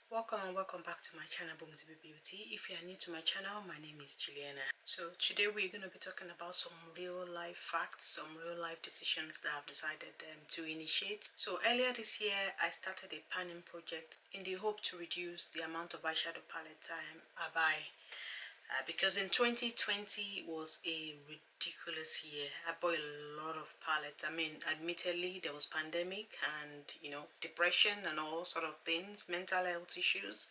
Welcome and welcome back to my channel, Bperfect Beauty. If you are new to my channel, my name is Juliana. So today we're going to be talking about some real life facts, some real life decisions that I've decided to initiate. So earlier this year, I started a panning project in the hope to reduce the amount of eyeshadow palette I buy. Because in 2020 was a ridiculous year. I bought a lot of palettes. I mean, admittedly there was pandemic and depression and all sort of things, mental health issues.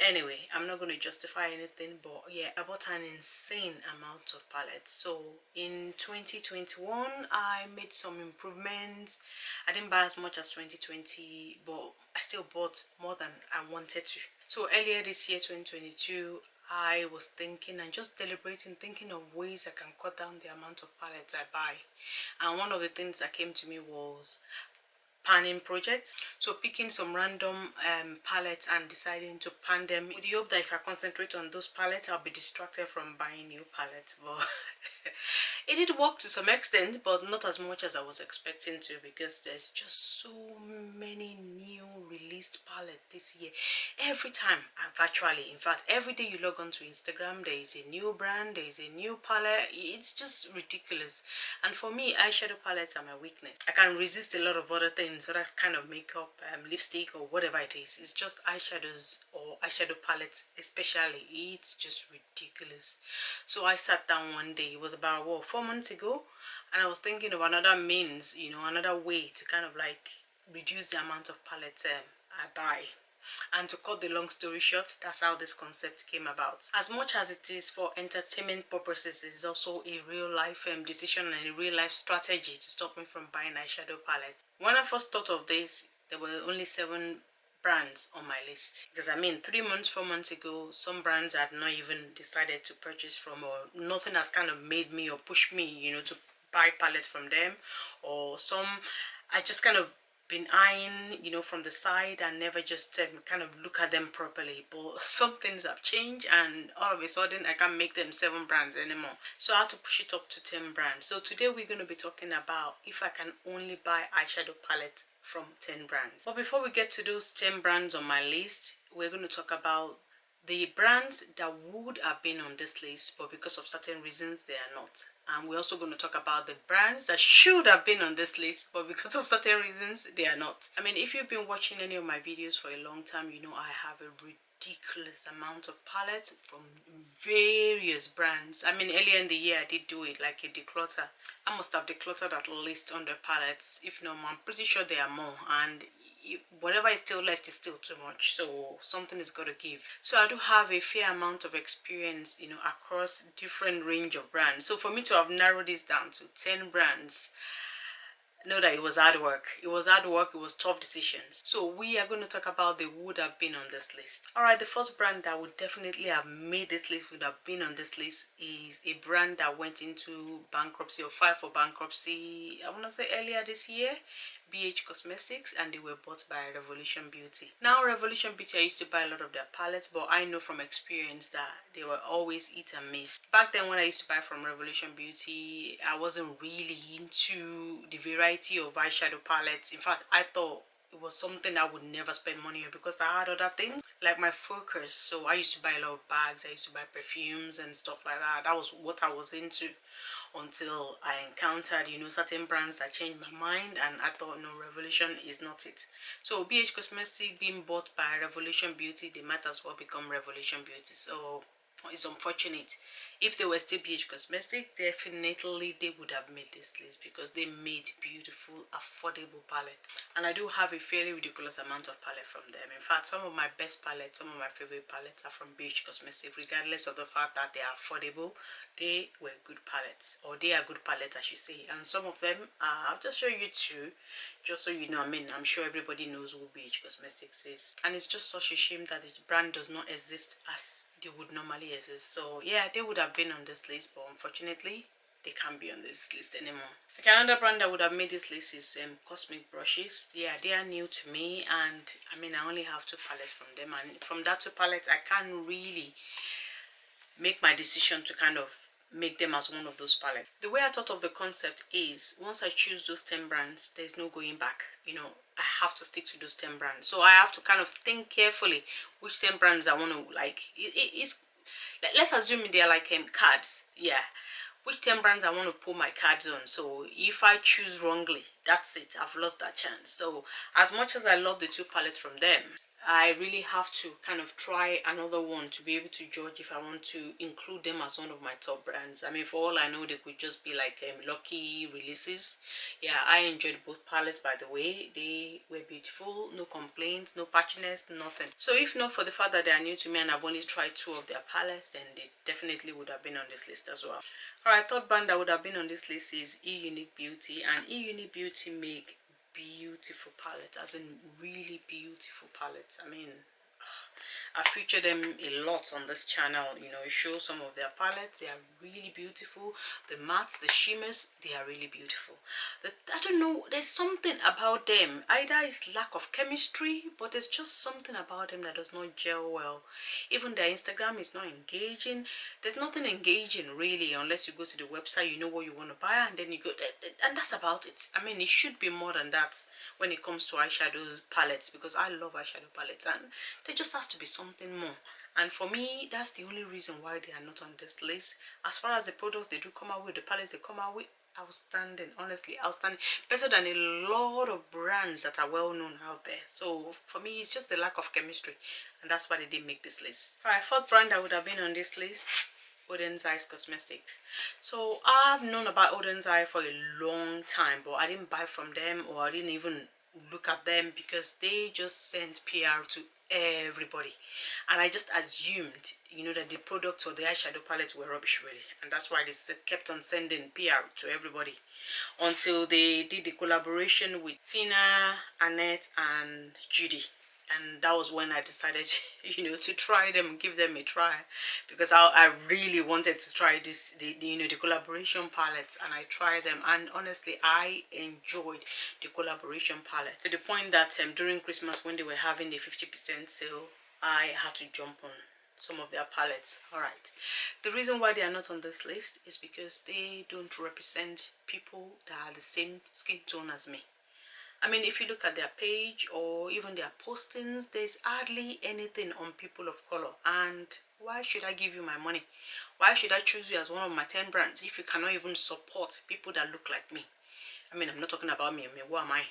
Anyway, I'm not going to justify anything, but yeah, I bought an insane amount of palettes. So in 2021 I made some improvements. I didn't buy as much as 2020, but I still bought more than I wanted to. So earlier this year, 2022, I was thinking and just deliberating, thinking of ways I can cut down the amount of palettes I buy. And one of the things that came to me was panning projects. So picking some random palettes and deciding to pan them with the hope that if I concentrate on those palettes, I'll be distracted from buying new palettes. But it did work to some extent, but not as much as I was expecting to, because there's just so many new released palettes this year. Every time, virtually, in fact, every day you log on to Instagram, there is a new brand, there is a new palette. It's just ridiculous. And for me, eyeshadow palettes are my weakness. I can resist a lot of other things, other kind of makeup, lipstick or whatever it is. It's just eyeshadows or eyeshadow palettes especially. It's just ridiculous. So I sat down one day, it was about 4 months ago, and I was thinking of another means, another way to kind of like reduce the amount of palettes I buy. And to cut the long story short, that's how this concept came about. As much as it is for entertainment purposes, it is also a real life decision and a real life strategy to stop me from buying eyeshadow palettes. When I first thought of this, there were only 7 brands on my list, because I mean 3 months, 4 months ago, some brands I had not even decided to purchase from, or nothing has kind of made me or pushed me, to buy palettes from them, or some I just kind of been eyeing, from the side and never just kind of look at them properly. But some things have changed, and all of a sudden I can't make them 7 brands anymore. So I had to push it up to 10 brands. So today we're going to be talking about if I can only buy eyeshadow palette from 10 brands. But before we get to those 10 brands on my list, we're going to talk about the brands that would have been on this list, but because of certain reasons they are not. And we're also going to talk about the brands that should have been on this list, but because of certain reasons they are not. I mean, if you've been watching any of my videos for a long time, you know I have a ridiculous amount of palettes from various brands. I mean, earlier in the year I did do it like a declutter. I must have decluttered at least 100 palettes, if not more. I'm pretty sure there are more, and whatever is still left is still too much, so something is got to give. So I do have a fair amount of experience, across different range of brands. So for me to have narrowed this down to 10 brands, know that it was hard work. It was hard work, it was tough decisions. So we are going to talk about the would have been on this list. Alright, the first brand that would definitely have made this list, would have been on this list, is a brand that went into bankruptcy or filed for bankruptcy, I want to say earlier this year. BH Cosmetics, and they were bought by Revolution Beauty. Now Revolution Beauty, I used to buy a lot of their palettes, but I know from experience that they were always hit and miss. Back then when I used to buy from Revolution Beauty, I wasn't really into the variety of eyeshadow palettes. In fact, I thought it was something I would never spend money on, because I had other things like my focus. So I used to buy a lot of bags, I used to buy perfumes and stuff like that. That was what I was into, until I encountered, certain brands that changed my mind, and I thought, no, Revolution is not it. So BH Cosmetics being bought by Revolution Beauty, they might as well become Revolution Beauty. So it's unfortunate. If they were still BH Cosmetics, definitely they would have made this list, because they made beautiful, affordable palettes. And I do have a fairly ridiculous amount of palette from them. In fact, some of my best palettes, some of my favorite palettes are from BH Cosmetics, regardless of the fact that they are affordable. They were good palettes, or they are good palettes I should say. And some of them, I'll just show you two, just so you know. I mean, I'm sure everybody knows who BH Cosmetics is, and it's just such a shame that the brand does not exist as they would normally exist. So yeah, they would have been on this list, but unfortunately they can't be on this list anymore. Okay, another brand that would have made this list is Cosmic Brushes. Yeah, they are new to me, and I mean, I only have 2 palettes from them, and from that 2 palettes I can't really make my decision to kind of make them as one of those palettes. The way I thought of the concept is, once I choose those 10 brands, there's no going back. I have to stick to those 10 brands. So I have to kind of think carefully which 10 brands I want to like. It's let's assume they're like cards. Yeah, which 10 brands I want to put my cards on. So if I choose wrongly, that's it, I've lost that chance. So as much as I love the two palettes from them, I really have to kind of try another one to be able to judge if I want to include them as one of my top brands. I mean, for all I know, they could just be like lucky releases. Yeah, I enjoyed both palettes, by the way. They were beautiful, no complaints, no patchiness, nothing. So if not for the fact that they are new to me and I've only tried 2 of their palettes, then they definitely would have been on this list as well. Alright, third brand that would have been on this list is eUnique Beauty, and eUnique Beauty make beautiful palettes, as in really beautiful palettes. I mean, I feature them a lot on this channel. You know, show some of their palettes. They are really beautiful. The mattes, the shimmers, they are really beautiful. I don't know, there's something about them. Either it's lack of chemistry, but there's just something about them that does not gel well. Even their Instagram is not engaging. There's nothing engaging really, unless you go to the website, you know what you want to buy, and then you go, and that's about it. I mean, it should be more than that when it comes to eyeshadow palettes, because I love eyeshadow palettes, and there just has to be something more. And for me, that's the only reason why they are not on this list. As far as the products they do come out with, the palettes they come out with, outstanding. Honestly, outstanding. Better than a lot of brands that are well known out there. So for me, it's just the lack of chemistry, and that's why they didn't make this list. Alright, fourth brand that would have been on this list, Oden's Eyes Cosmetics. So I've known about Oden's Eye for a long time, but I didn't buy from them, or I didn't even look at them, because they just sent PR to everybody, and I just assumed, you know, that the products or the eyeshadow palettes were rubbish really, and that's why they kept on sending PR to everybody, until they did the collaboration with Tina, Annette and Judy. And that was when I decided, you know, to try them, give them a try, because I really wanted to try this, you know, the collaboration palettes, and I tried them, and honestly, I enjoyed the collaboration palettes to the point that during Christmas, when they were having the 50% sale, I had to jump on some of their palettes. Alright, the reason why they are not on this list is because they don't represent people that are the same skin tone as me. I mean, if you look at their page or even their postings, there's hardly anything on people of color. And why should I give you my money? Why should I choose you as one of my 10 brands if you cannot even support people that look like me? I mean, I'm not talking about me. I mean, what am I?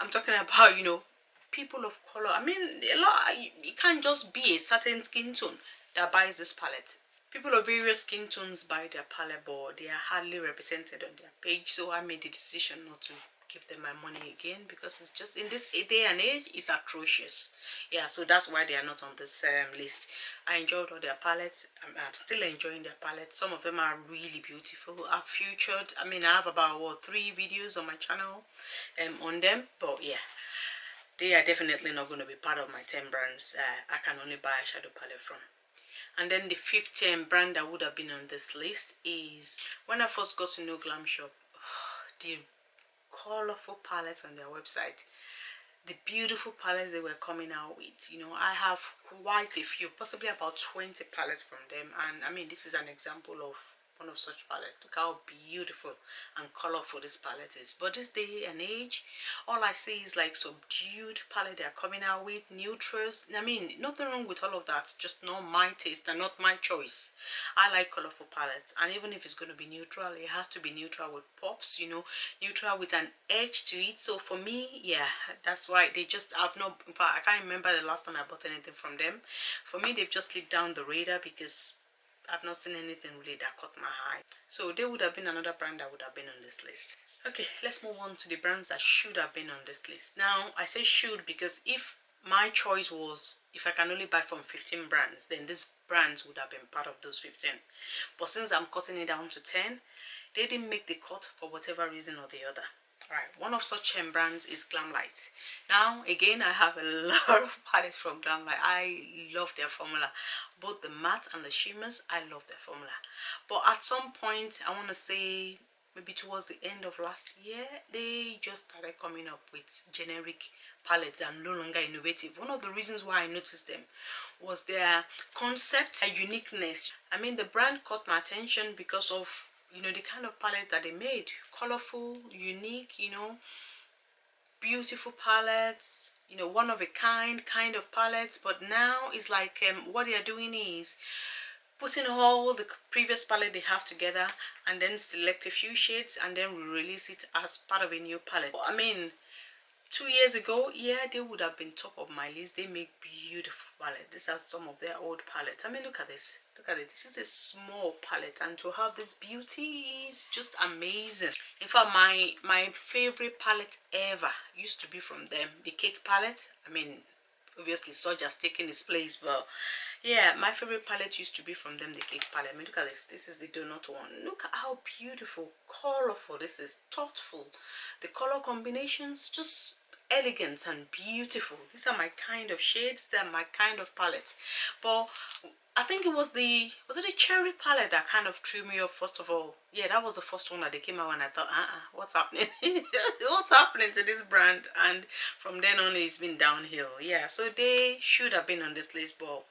I'm talking about, you know, people of color. I mean, a lot. It can't just be a certain skin tone that buys this palette. People of various skin tones buy their palette, but they are hardly represented on their page. So I made the decision not to give them my money again, because it's just, in this day and age, it's atrocious. Yeah, so that's why they are not on this list. I enjoyed all their palettes. I'm still enjoying their palettes. Some of them are really beautiful. I've featured, I mean, I have about, what, 3 videos on my channel on them, but yeah, they are definitely not going to be part of my 10 brands I can only buy a shadow palette from. And then the 5th brand that would have been on this list is, when I first got to know Glam Shop, the colorful palettes on their website, the beautiful palettes they were coming out with. You know, I have quite a few, possibly about 20 palettes from them, and I mean, this is an example of one of such palettes. Look how beautiful and colorful this palette is. But this day and age, all I see is like subdued palette they're coming out with, neutrals. I mean, nothing wrong with all of that, just not my taste and not my choice. I like colorful palettes, and even if it's going to be neutral, it has to be neutral with pops, you know, neutral with an edge to it. So for me, yeah, that's why they just have no, in fact, I can't remember the last time I bought anything from them. For me, they've just slipped down the radar, because I've not seen anything really that caught my eye. So they would have been another brand that would have been on this list. Okay, let's move on to the brands that should have been on this list. Now, I say should because if my choice was, if I can only buy from 15 brands, then these brands would have been part of those 15. But since I'm cutting it down to 10, they didn't make the cut for whatever reason or the other. Alright, one of such brands is Glamlite. Now, again, I have a lot of palettes from Glamlite. I love their formula. Both the matte and the shimmers, I love their formula. But at some point, I want to say, maybe towards the end of last year, they just started coming up with generic palettes and no longer innovative. One of the reasons why I noticed them was their concept, their uniqueness. I mean, the brand caught my attention because of, you know, the kind of palette that they made. Colorful, unique, you know, beautiful palettes, you know, one of a kind of palettes. But now it's like what they are doing is putting all the previous palette they have together and then select a few shades and then release it as part of a new palette. I mean, 2 years ago, yeah, they would have been top of my list. They make beautiful palettes. These are some of their old palettes. I mean, look at this. Look at it. This is a small palette, and to have this beauty is just amazing. In fact, my favorite palette ever used to be from them, the Cake palette. I mean, obviously Surge has taken its place, but yeah, my favorite palette used to be from them, the Cake palette. I mean, look at this. This is the donut one. Look at how beautiful, colorful this is, thoughtful. The color combinations, just elegant and beautiful. These are my kind of shades. They're my kind of palette. But I think it was the cherry palette that kind of threw me up first of all. Yeah, that was the first one that they came out and I thought, what's happening? What's happening to this brand? And from then on it's been downhill. Yeah, so they should have been on this list, but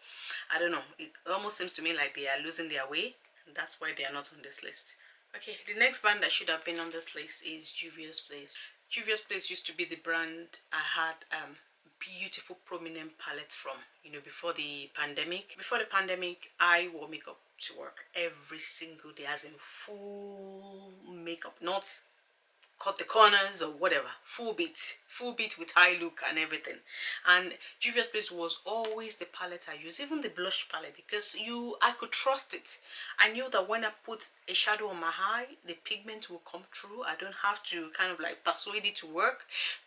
I don't know. It almost seems to me like they are losing their way, and that's why they are not on this list. Okay, the next brand that should have been on this list is Juvia's Place. Juvia's Place used to be the brand I had beautiful prominent palette from, you know, before the pandemic. Before the pandemic, I wore makeup to work every single day, as in full makeup, not cut the corners or whatever, full beat with high look and everything. And Juvia's Place was always the palette I use, even the blush palette, because I could trust it. I knew that when I put a shadow on my eye, the pigment will come through. I don't have to kind of like persuade it to work.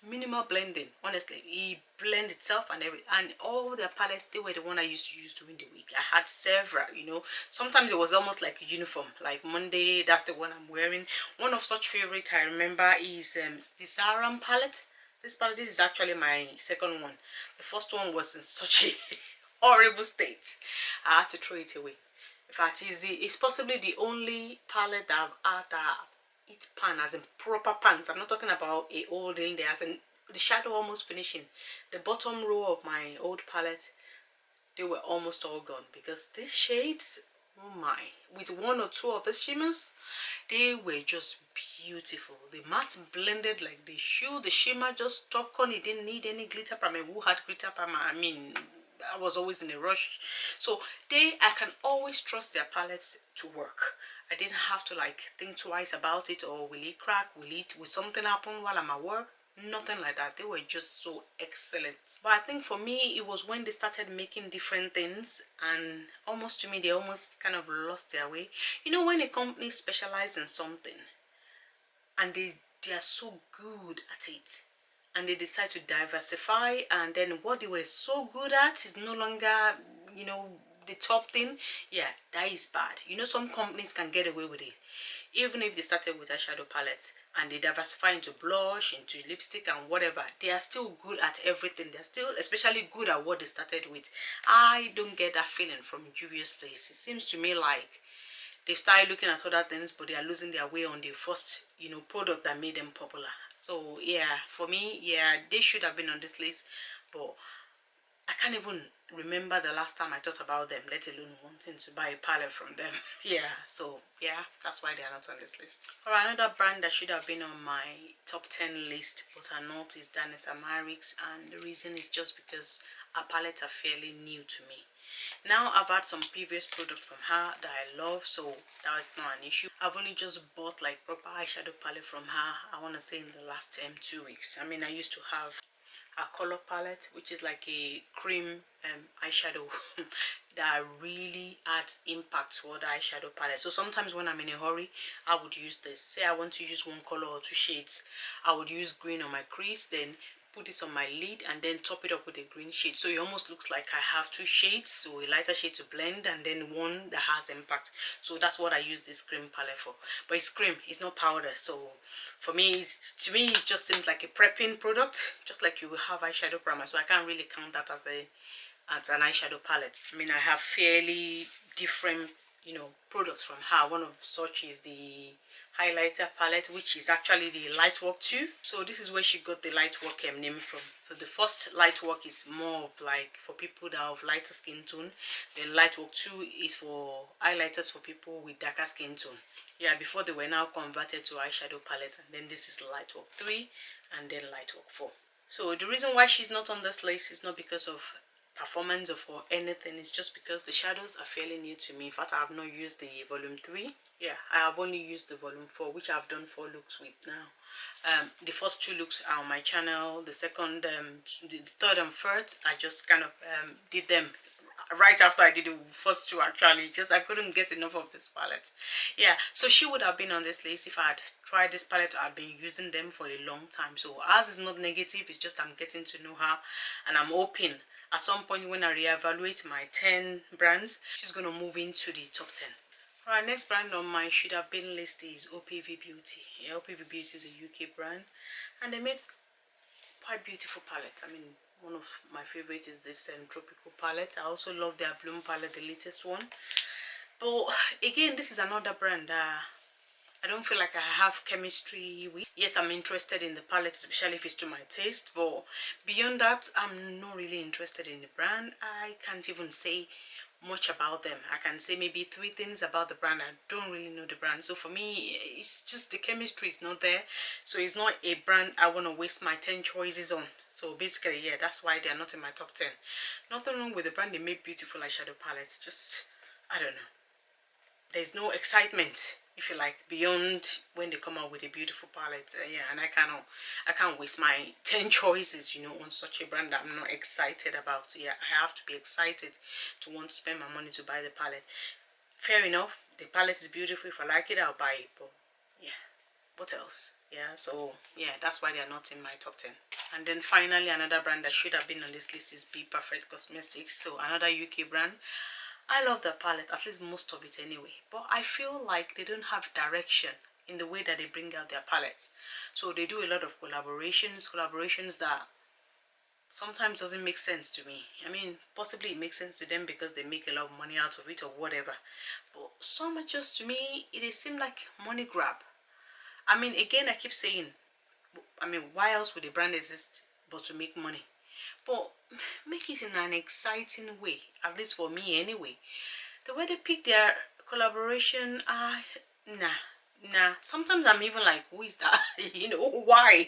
Minimal blending, honestly, it blend itself and everything. And all the palettes, they were the one I used to use during the week. I had several, you know. Sometimes it was almost like a uniform, like Monday, that's the one I'm wearing. One of such favorite I remember is the Saram palette. This palette, this is actually my second one. The first one was in such a horrible state. I had to throw it away. In fact, it's possibly the only palette that I've had that it pan, as in proper pans. I'm not talking about a old in there, as in the shadow almost finishing. The bottom row of my old palette, they were almost all gone, because these shades, oh my, with one or two of the shimmers, they were just beautiful. The matte blended like the shoe. The shimmer just stuck on. It didn't need any glitter primer. Who had glitter primer? I mean, I was always in a rush. So I can always trust their palettes to work. I didn't have to like think twice about it, or will it crack, will something happen while I'm at work? Nothing like that. They were just so excellent. But I think for me, it was when they started making different things, and almost to me, they almost kind of lost their way. You know, when a company specializes in something and they are so good at it, and they decide to diversify, and then what they were so good at is no longer, you know, the top thing. Yeah, that is bad. You know, some companies can get away with it. Even if they started with eyeshadow palettes and they diversify into blush, into lipstick and whatever, they are still good at everything. They're still especially good at what they started with. I don't get that feeling from Juvia's Place. It seems to me like they started looking at other things, but they are losing their way on the first, you know, product that made them popular. So yeah, for me, yeah, they should have been on this list, but I can't even remember the last time I thought about them, let alone wanting to buy a palette from them. Yeah, so yeah, that's why they are not on this list. Alright, another brand that should have been on my top 10 list but are not is Danessa Myricks, and the reason is just because her palettes are fairly new to me. Now I've had some previous products from her that I love, so that was not an issue. I've only just bought like proper eyeshadow palette from her, I want to say in the last 2 weeks. I mean, I used to have a color palette, which is like a cream eyeshadow that really adds impact to other eyeshadow palette. So sometimes when I'm in a hurry, I would use this. Say I want to use one color or two shades, I would use green on my crease, then put this on my lid and then top it up with a green shade, so it almost looks like I have two shades, so a lighter shade to blend and then one that has impact. So that's what I use this cream palette for. But it's cream, it's not powder, so for me, it just seems like a prepping product, just like you will have eyeshadow primer. So I can't really count that as an eyeshadow palette. I mean, I have fairly different, you know, products from her. One of such is the highlighter palette, which is actually the Lightwork 2. So this is where she got the Lightwork name from. So the first Lightwork is more of like for people that have lighter skin tone. Then Lightwork 2 is for highlighters for people with darker skin tone. Yeah, before they were now converted to eyeshadow palette, and then this is Lightwork 3 and then Lightwork 4. So the reason why she's not on this list is not because of performance or for anything, it's just because the shadows are fairly new to me. In fact, I have not used the volume 3. Yeah, I have only used the volume 4, which I've done 4 looks with now. The first 2 looks are on my channel. The second, the third and fourth, I just kind of did them right after I did the first 2 actually. Just I couldn't get enough of this palette. Yeah, so she would have been on this list if I had tried this palette. I've been using them for a long time. So ours is not negative, it's just I'm getting to know her, and I'm hoping at some point when I reevaluate my 10 brands, she's going to move into the top 10. Alright, next brand on my should have been list is OPV Beauty. Yeah, OPV Beauty is a UK brand, and they make quite beautiful palettes. I mean, one of my favorites is this tropical palette. I also love their Bloom palette, the latest one. But again, this is another brand I don't feel like I have chemistry with. Yes, I'm interested in the palette, especially if it's to my taste, but beyond that, I'm not really interested in the brand. I can't even say much about them. I can say maybe 3 things about the brand. I don't really know the brand. So for me, it's just the chemistry is not there. So it's not a brand I want to waste my 10 choices on. So basically, yeah, that's why they're not in my top 10. Nothing wrong with the brand. They make beautiful eyeshadow palettes. Just, I don't know. There's no excitement, if you like, beyond when they come out with a beautiful palette. Yeah, and I can't waste my 10 choices, you know, on such a brand that I'm not excited about. Yeah, I have to be excited to want to spend my money to buy the palette. Fair enough, the palette is beautiful. If I like it, I'll buy it. But yeah, what else? Yeah, so yeah, that's why they are not in my top 10. And then finally, another brand that should have been on this list is Bperfect Cosmetics. So another UK brand. I love the palette, at least most of it anyway, but I feel like they don't have direction in the way that they bring out their palettes. So they do a lot of collaborations that sometimes doesn't make sense to me. I mean, possibly it makes sense to them because they make a lot of money out of it or whatever, but so much just to me, it seems like money grab. I mean, again, I keep saying, I mean, why else would a brand exist but to make money? But make it in an exciting way, at least for me anyway. The way they pick their collaboration, nah. Sometimes I'm even like, who is that? You know, why?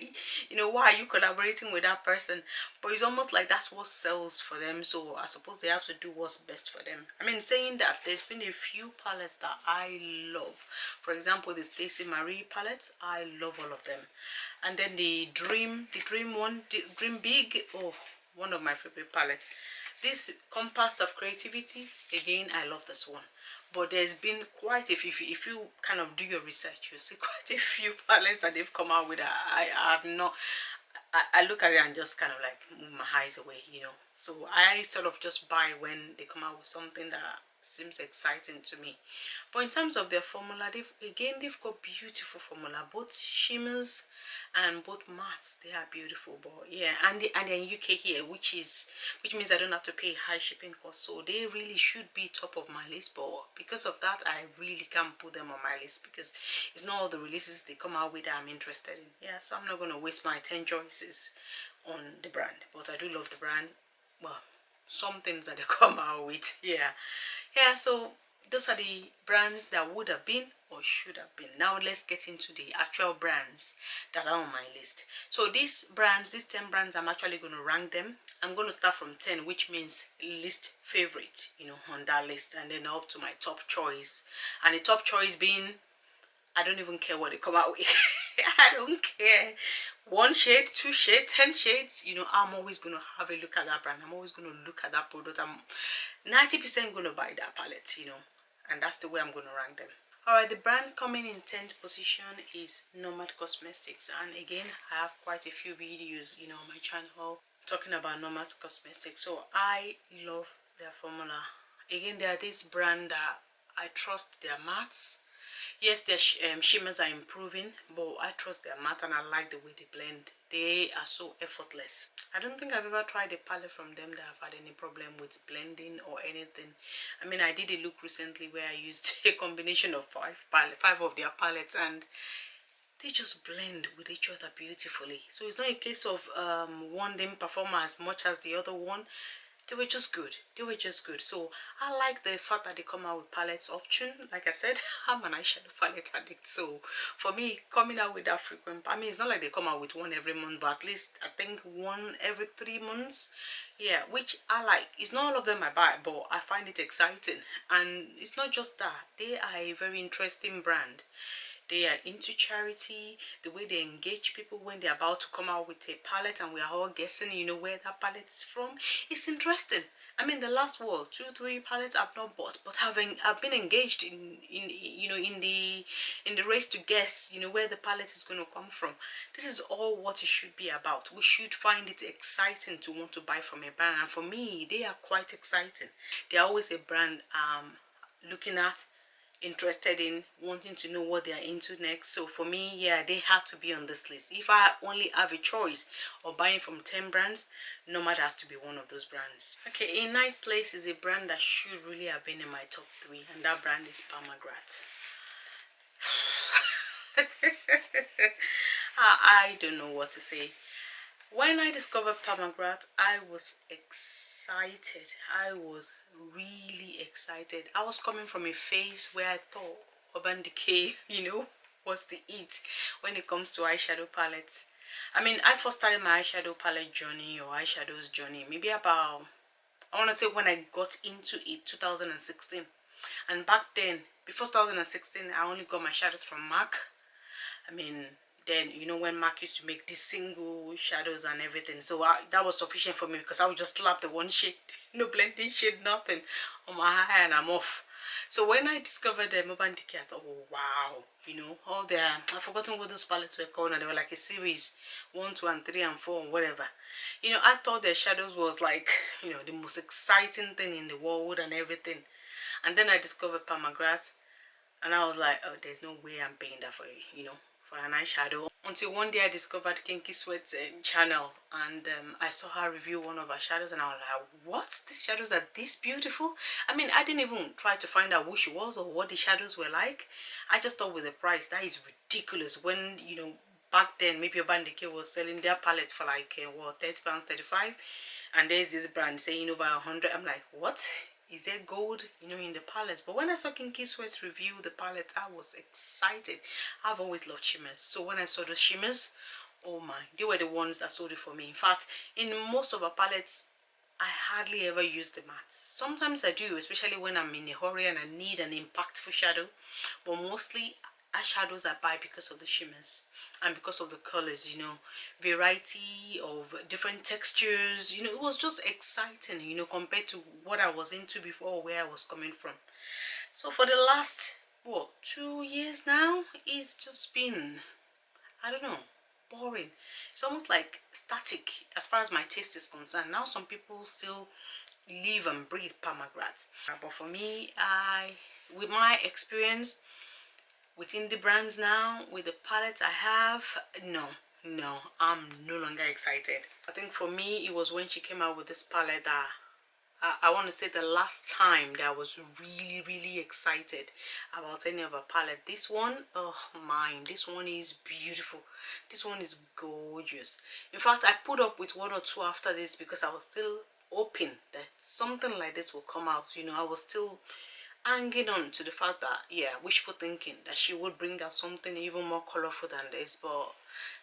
You know, why are you collaborating with that person? But it's almost like that's what sells for them. So I suppose they have to do what's best for them. I mean, saying that, there's been a few palettes that I love. For example, the Stacey Marie palettes, I love all of them. And then the Dream one, the Dream Big, oh, one of my favorite palettes. This Compass of Creativity, again, I love this one. But there's been quite a few, if you kind of do your research, you'll see quite a few palettes that they've come out with. I have not, I look at it and just kind of like move my eyes away, you know. So I sort of just buy when they come out with something that seems exciting to me. But in terms of their formula, they've got beautiful formula, both shimmers and both mattes. They are beautiful. But yeah, and they're in UK here, which means I don't have to pay high shipping costs. So they really should be top of my list, but because of that, I really can't put them on my list because it's not all the releases they come out with that I'm interested in. Yeah, so I'm not going to waste my 10 choices on the brand, but I do love the brand. Well, some things that they come out with. Yeah, so those are the brands that would have been or should have been. Now let's get into the actual brands that are on my list. So these 10 brands, I'm actually going to rank them. I'm going to start from 10, which means least favorite, you know, on that list, and then up to my top choice. And the top choice being, I don't even care what they come out with. I don't care. 1 shade, 2 shades, 10 shades, you know, I'm always going to have a look at that brand. I'm always going to look at that product. I'm 90% going to buy that palette, you know, and that's the way I'm going to rank them. Alright, the brand coming in 10th position is Nomad Cosmetics, and again, I have quite a few videos, you know, on my channel talking about Nomad Cosmetics. So I love their formula. Again, they are this brand that I trust their mattes. Yes, their shimmers are improving, but I trust their matte and I like the way they blend. They are so effortless. I don't think I've ever tried a palette from them that I've had any problem with blending or anything. I mean, I did a look recently where I used a combination of five of their palettes, and they just blend with each other beautifully. So it's not a case of one didn't perform as much as the other one. They were just good. They were just good. So I like the fact that they come out with palettes often. Like I said, I'm an eyeshadow palette addict. So for me, coming out with that frequent, I mean, it's not like they come out with one every month, but at least I think one every 3 months. Yeah, which I like. It's not all of them I buy, but I find it exciting. And it's not just that. They are a very interesting brand. They are into charity, the way they engage people when they're about to come out with a palette and we are all guessing, you know, where that palette is from. It's interesting. I mean, the last 2-3 palettes I've not bought, but I've been engaged in you know, in the race to guess, you know, where the palette is going to come from. This is all what it should be about. We should find it exciting to want to buy from a brand, and for me, they are quite exciting. They're always a brand looking at, interested in, wanting to know what they are into next. So for me, yeah, they had to be on this list. If I only have a choice of buying from 10 brands, Nomad has to be one of those brands. Okay, in ninth place is a brand that should really have been in my top 3, and that brand is Pomegranate. I don't know what to say. When I discovered Pomegranate, I was excited. I was really excited. I was coming from a phase where I thought Urban Decay, you know, was the it when it comes to eyeshadow palettes. I mean, I first started my eyeshadow palette journey or eyeshadows journey maybe about, I want to say when I got into it, 2016. And back then, before 2016, I only got my shadows from MAC. I mean, then, you know, when Mark used to make these single shadows and everything, so that was sufficient for me, because I would just slap the one shade, no blending shade, nothing on my eye, and I'm off. So when I discovered the Urban Decay, I thought, oh wow, you know, all their, I've forgotten what those palettes were called, and they were like a series, 1, 2, and 3, and 4, and whatever. You know, I thought their shadows was like, you know, the most exciting thing in the world and everything. And then I discovered Pomegranate, and I was like, oh, there's no way I'm paying that for, you know, for an eyeshadow. Until one day I discovered Kinky Sweat's channel, and I saw her review one of her shadows, and I was like, what? These shadows are this beautiful? I mean, I didn't even try to find out who she was or what the shadows were like. I just thought with the price, that is ridiculous. When, you know, back then, maybe Urban Decay was selling their palette for like, what, £30, 35, and there's this brand saying over 100. I'm like, what? Is there gold, you know, in the palette? But when I saw Kinky Sweat's review the palette, I was excited. I've always loved shimmers, so when I saw those shimmers, oh my, they were the ones that sold it for me. In fact, in most of our palettes, I hardly ever use the mattes. Sometimes I do, especially when I'm in a hurry and I need an impactful shadow, but mostly eyeshadows I buy because of the shimmers and because of the colors, you know, variety of different textures. You know, it was just exciting, you know, compared to what I was into before, where I was coming from. So for the last, what, 2 years now, it's just been, I don't know, boring. It's almost like static as far as my taste is concerned. Now some people still live and breathe Pomegranate, but for me, with my experience with indie brands now, with the palettes I have, no, I'm no longer excited. I think for me, it was when she came out with this palette that I want to say the last time that I was really excited about any of her palette. This one, oh mine, this one is beautiful. This one is gorgeous. In fact, I put up with 1 or 2 after this because I was still hoping that something like this will come out. You know, I was still hanging on to the fact that, yeah, wishful thinking that she would bring out something even more colorful than this, but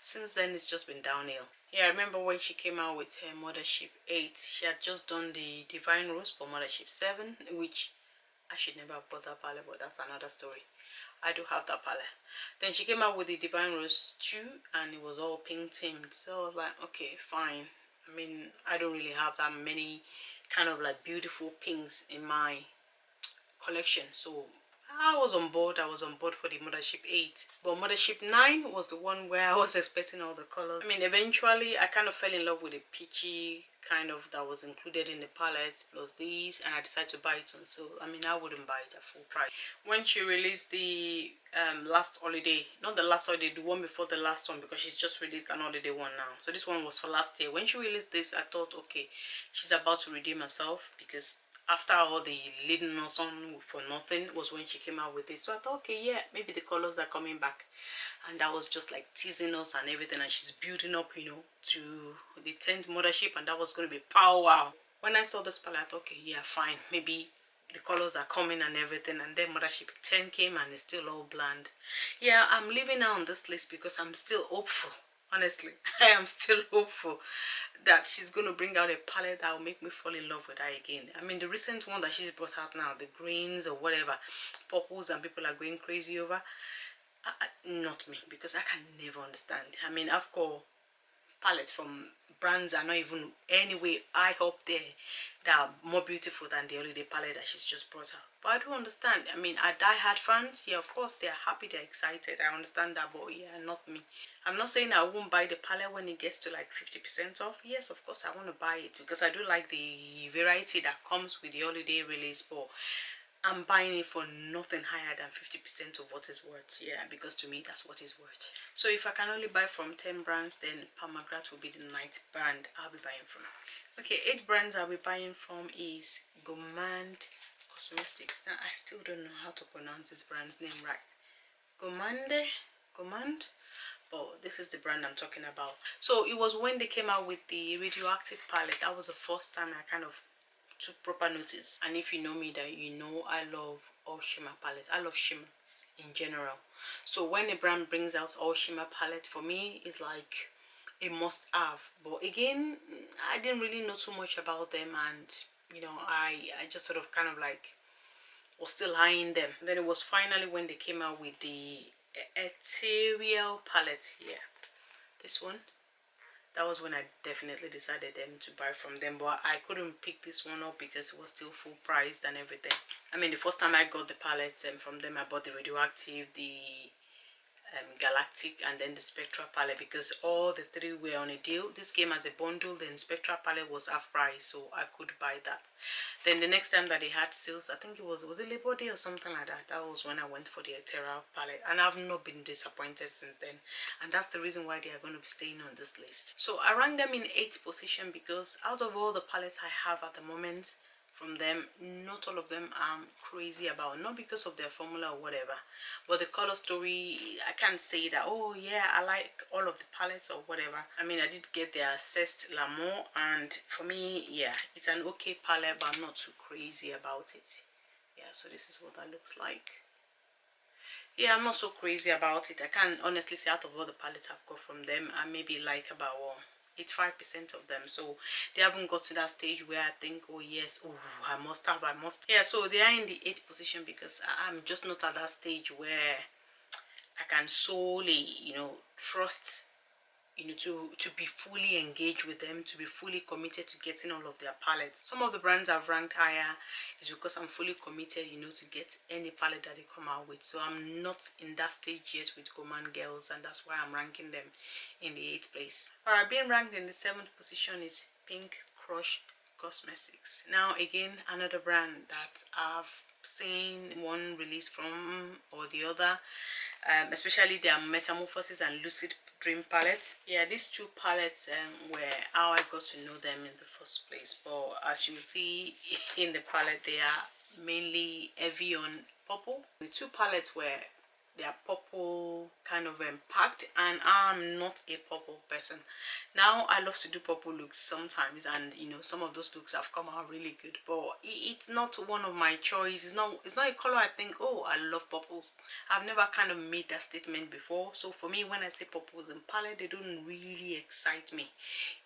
since then it's just been downhill. Yeah, I remember when she came out with her Mothership 8, she had just done the Divine Rose for Mothership 7, which I should never have bought that palette, but that's another story. I do have that palette. Then she came out with the Divine Rose 2, and it was all pink themed, so I was like, okay, fine. I mean, I don't really have that many kind of like beautiful pinks in my collection, so I was on board. I was on board for the Mothership 8. But Mothership 9 was the one where I was expecting all the colors. I mean, eventually I kind of fell in love with the peachy kind of that was included in the palette plus these, and I decided to buy it on sale. I mean, I wouldn't buy it at full price. When she released the last holiday, not the last holiday, the one before the last one, because she's just released an holiday one now. So this one was for last year. When she released this, I thought, okay, she's about to redeem herself, because after all the leading us on for nothing was when she came out with this. So I thought, okay, yeah, maybe the colors are coming back. And that was just like teasing us and everything, and she's building up, you know, to the 10th Mothership, and that was going to be power. When I saw this palette, I thought, okay, yeah, fine, maybe the colors are coming and everything. And then Mothership 10 came and it's still all bland. Yeah, I'm leaving her on this list because I'm still hopeful. Honestly, I am still hopeful that she's going to bring out a palette that will make me fall in love with her again. I mean, the recent one that she's brought out now, the greens or whatever, purples, and people are going crazy over, not me, because I can never understand. I mean, I've got palettes from brands are not even anyway high up there that are more beautiful than the holiday palette that she's just brought out. But I do understand. I mean, are die-hard fans? Yeah, of course they're happy, they're excited. I understand that, but yeah, not me. I'm not saying I won't buy the palette when it gets to like 50% off. Yes, of course I want to buy it because I do like the variety that comes with the holiday release, but I'm buying it for nothing higher than 50% of what it's worth. Yeah, because to me that's what it's worth. So if I can only buy from 10 brands, then Palmagrat will be the 9th brand I'll be buying from. Okay, 8 brands I'll be buying from is Gourmand Cosmetics. Now I still don't know how to pronounce this brand's name right. Gourmand, but this is the brand I'm talking about. So it was when they came out with the radioactive palette, that was the first time I kind of took proper notice. And if you know me, that you know I love all shimmer palettes. I love shimmers in general. So when a brand brings out all shimmer palette, for me it's like a must have. But again, I didn't really know too much about them, and you know, I just sort of kind of like was still eyeing them. Then it was finally when they came out with the ethereal palette here, this one. That was when I definitely decided to buy from them. But I couldn't pick this one up because it was still full priced and everything. I mean, the first time I got the palettes from them, I bought the radioactive, the galactic, and then the spectra palette, because all the 3 were on a deal. This came as a bundle. Then spectra palette was half price, so I could buy that. Then the next time that they had sales, I think it was it Labor Day or something like that, that was when I went for the ethereal palette, and I've not been disappointed since then. And that's the reason why they are going to be staying on this list. So I rank them in 8th position because out of all the palettes I have at the moment from them, not all of them I'm crazy about, not because of their formula or whatever, but the color story. I can't say that, oh yeah, I like all of the palettes or whatever. I mean, I did get their Cest L'amour, and for me, yeah, it's an okay palette, but I'm not too crazy about it. Yeah, so this is what that looks like. Yeah, I'm not so crazy about it. I can't honestly say out of all the palettes I've got from them, I maybe like about 85% of them. So they haven't got to that stage where I think, oh yes, oh I must have, I must. Yeah, so they are in the 8th position because I'm just not at that stage where I can solely, you know, trust, you know, to be fully engaged with them, to be fully committed to getting all of their palettes. Some of the brands I've ranked higher is because I'm fully committed, you know, to get any palette that they come out with. So I'm not in that stage yet with Gourmand Girls, and that's why I'm ranking them in the 8th place. Alright, being ranked in the 7th position is Pink Crush Cosmetics. Now again, another brand that I've seen one release from or the other, especially their Metamorphosis and Lucid Dream palettes. Yeah, these 2 palettes were how I got to know them in the first place. But as you will see in the palette, they are mainly heavy on purple. The 2 palettes were, they are purple kind of packed, and I'm not a purple person. Now I love to do purple looks sometimes, and you know, some of those looks have come out really good, but it's not one of my choice. It's not a color I think, oh, I love purples. I've never kind of made that statement before. So for me, when I say purples in palette, they don't really excite me.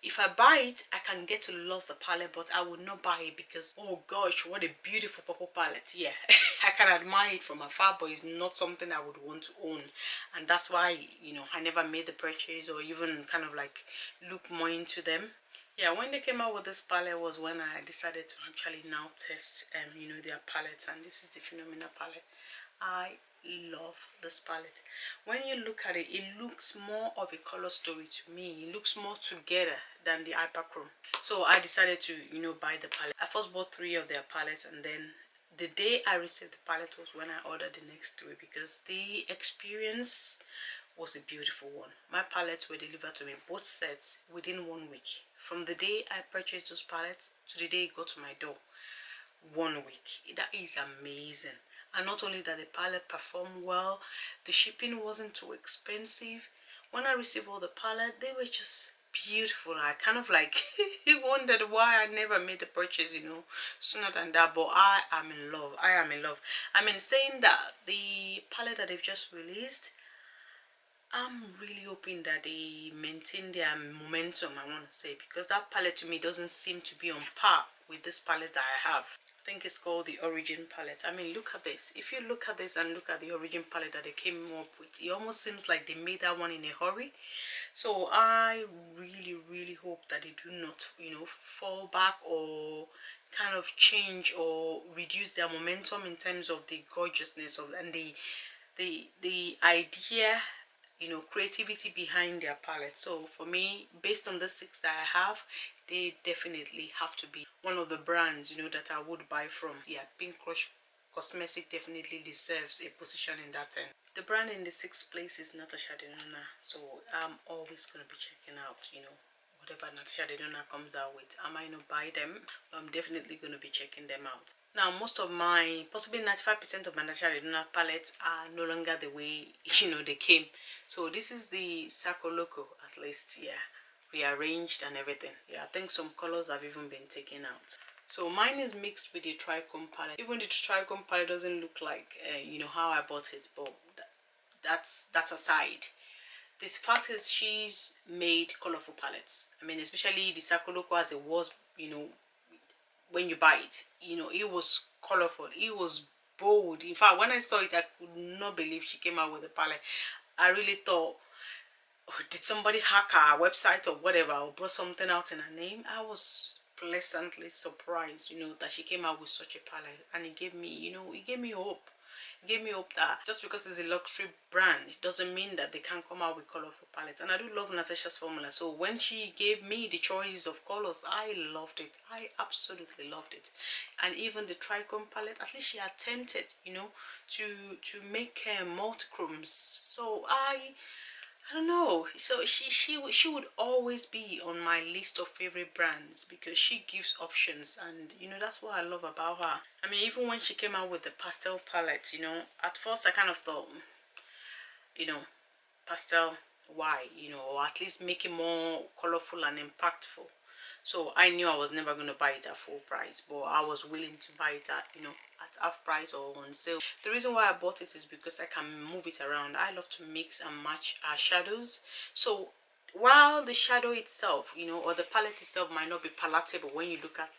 If I buy it, I can get to love the palette, but I would not buy it because, oh gosh, what a beautiful purple palette. Yeah, I can admire it from afar, but it's not something I would want to own. And that's why, you know, I never made the purchase or even kind of like look more into them. Yeah, when they came out with this palette was when I decided to actually now test you know, their palettes, and this is the Phenomena palette. I love this palette. When you look at it, it looks more of a color story to me. It looks more together than the Hyperchrome. So I decided to, you know, buy the palette. I first bought 3 of their palettes, and then the day I received the palette was when I ordered the next 3, because the experience was a beautiful one. My palettes were delivered to me, both sets, within 1 week. From the day I purchased those palettes to the day it got to my door, 1 week. That is amazing. And not only that, the palette performed well, the shipping wasn't too expensive. When I received all the palette, they were just beautiful. I kind of like wondered why I never made the purchase, you know, sooner than that. But I am in love. I am in love. I mean, saying that, the palette that they've just released, I'm really hoping that they maintain their momentum, I want to say, because that palette to me doesn't seem to be on par with this palette that I have. I think it's called the Origin palette. I mean, look at this. If you look at this and look at the Origin palette that they came up with, it almost seems like they made that one in a hurry. So I really hope that they do not, you know, fall back or kind of change or reduce their momentum in terms of the gorgeousness of and the idea, you know, creativity behind their palette. So for me, based on the 6 that I have, they definitely have to be one of the brands, you know, that I would buy from. Yeah, Pink Crush Cosmetic definitely deserves a position in that end. The brand in the 6th place is Natasha Denona, so I'm always going to be checking out, you know, whatever Natasha Denona comes out with. I might not buy them, but I'm definitely going to be checking them out. Now, most of my, possibly 95% of my Natasha Denona palettes are no longer the way, you know, they came. So this is the Sacco Loco, at least, yeah, rearranged and everything. Yeah, I think some colors have even been taken out. So mine is mixed with the Trichrome palette. Even the Trichrome palette doesn't look like, you know, how I bought it, but that's aside. This fact is, she's made colorful palettes. I mean, especially the Sacco Loco, as it was, you know, when you buy it, you know, it was colorful, it was bold. In fact, when I saw it, I could not believe she came out with a palette. I really thought, oh, did somebody hack our website or whatever, or brought something out in her name? I was pleasantly surprised, you know, that she came out with such a palette, and it gave me, you know, it gave me hope. It gave me hope that just because it's a luxury brand, it doesn't mean that they can't come out with colorful palettes. And I do love Natasha's formula, so when she gave me the choices of colors, I loved it. I absolutely loved it. And even the Trichrome palette, at least she attempted, you know, to make multichromes. So I don't know. So she would always be on my list of favorite brands, because she gives options, and you know, that's what I love about her. I mean, even when she came out with the pastel palette, you know, at first I kind of thought, you know, pastel, why, you know, or at least make it more colorful and impactful. So I knew I was never going to buy it at full price, but I was willing to buy it at, you know, at half price or on sale. The reason why I bought it is because I can move it around. I love to mix and match shadows. So while the shadow itself, you know, or the palette itself might not be palatable when you look at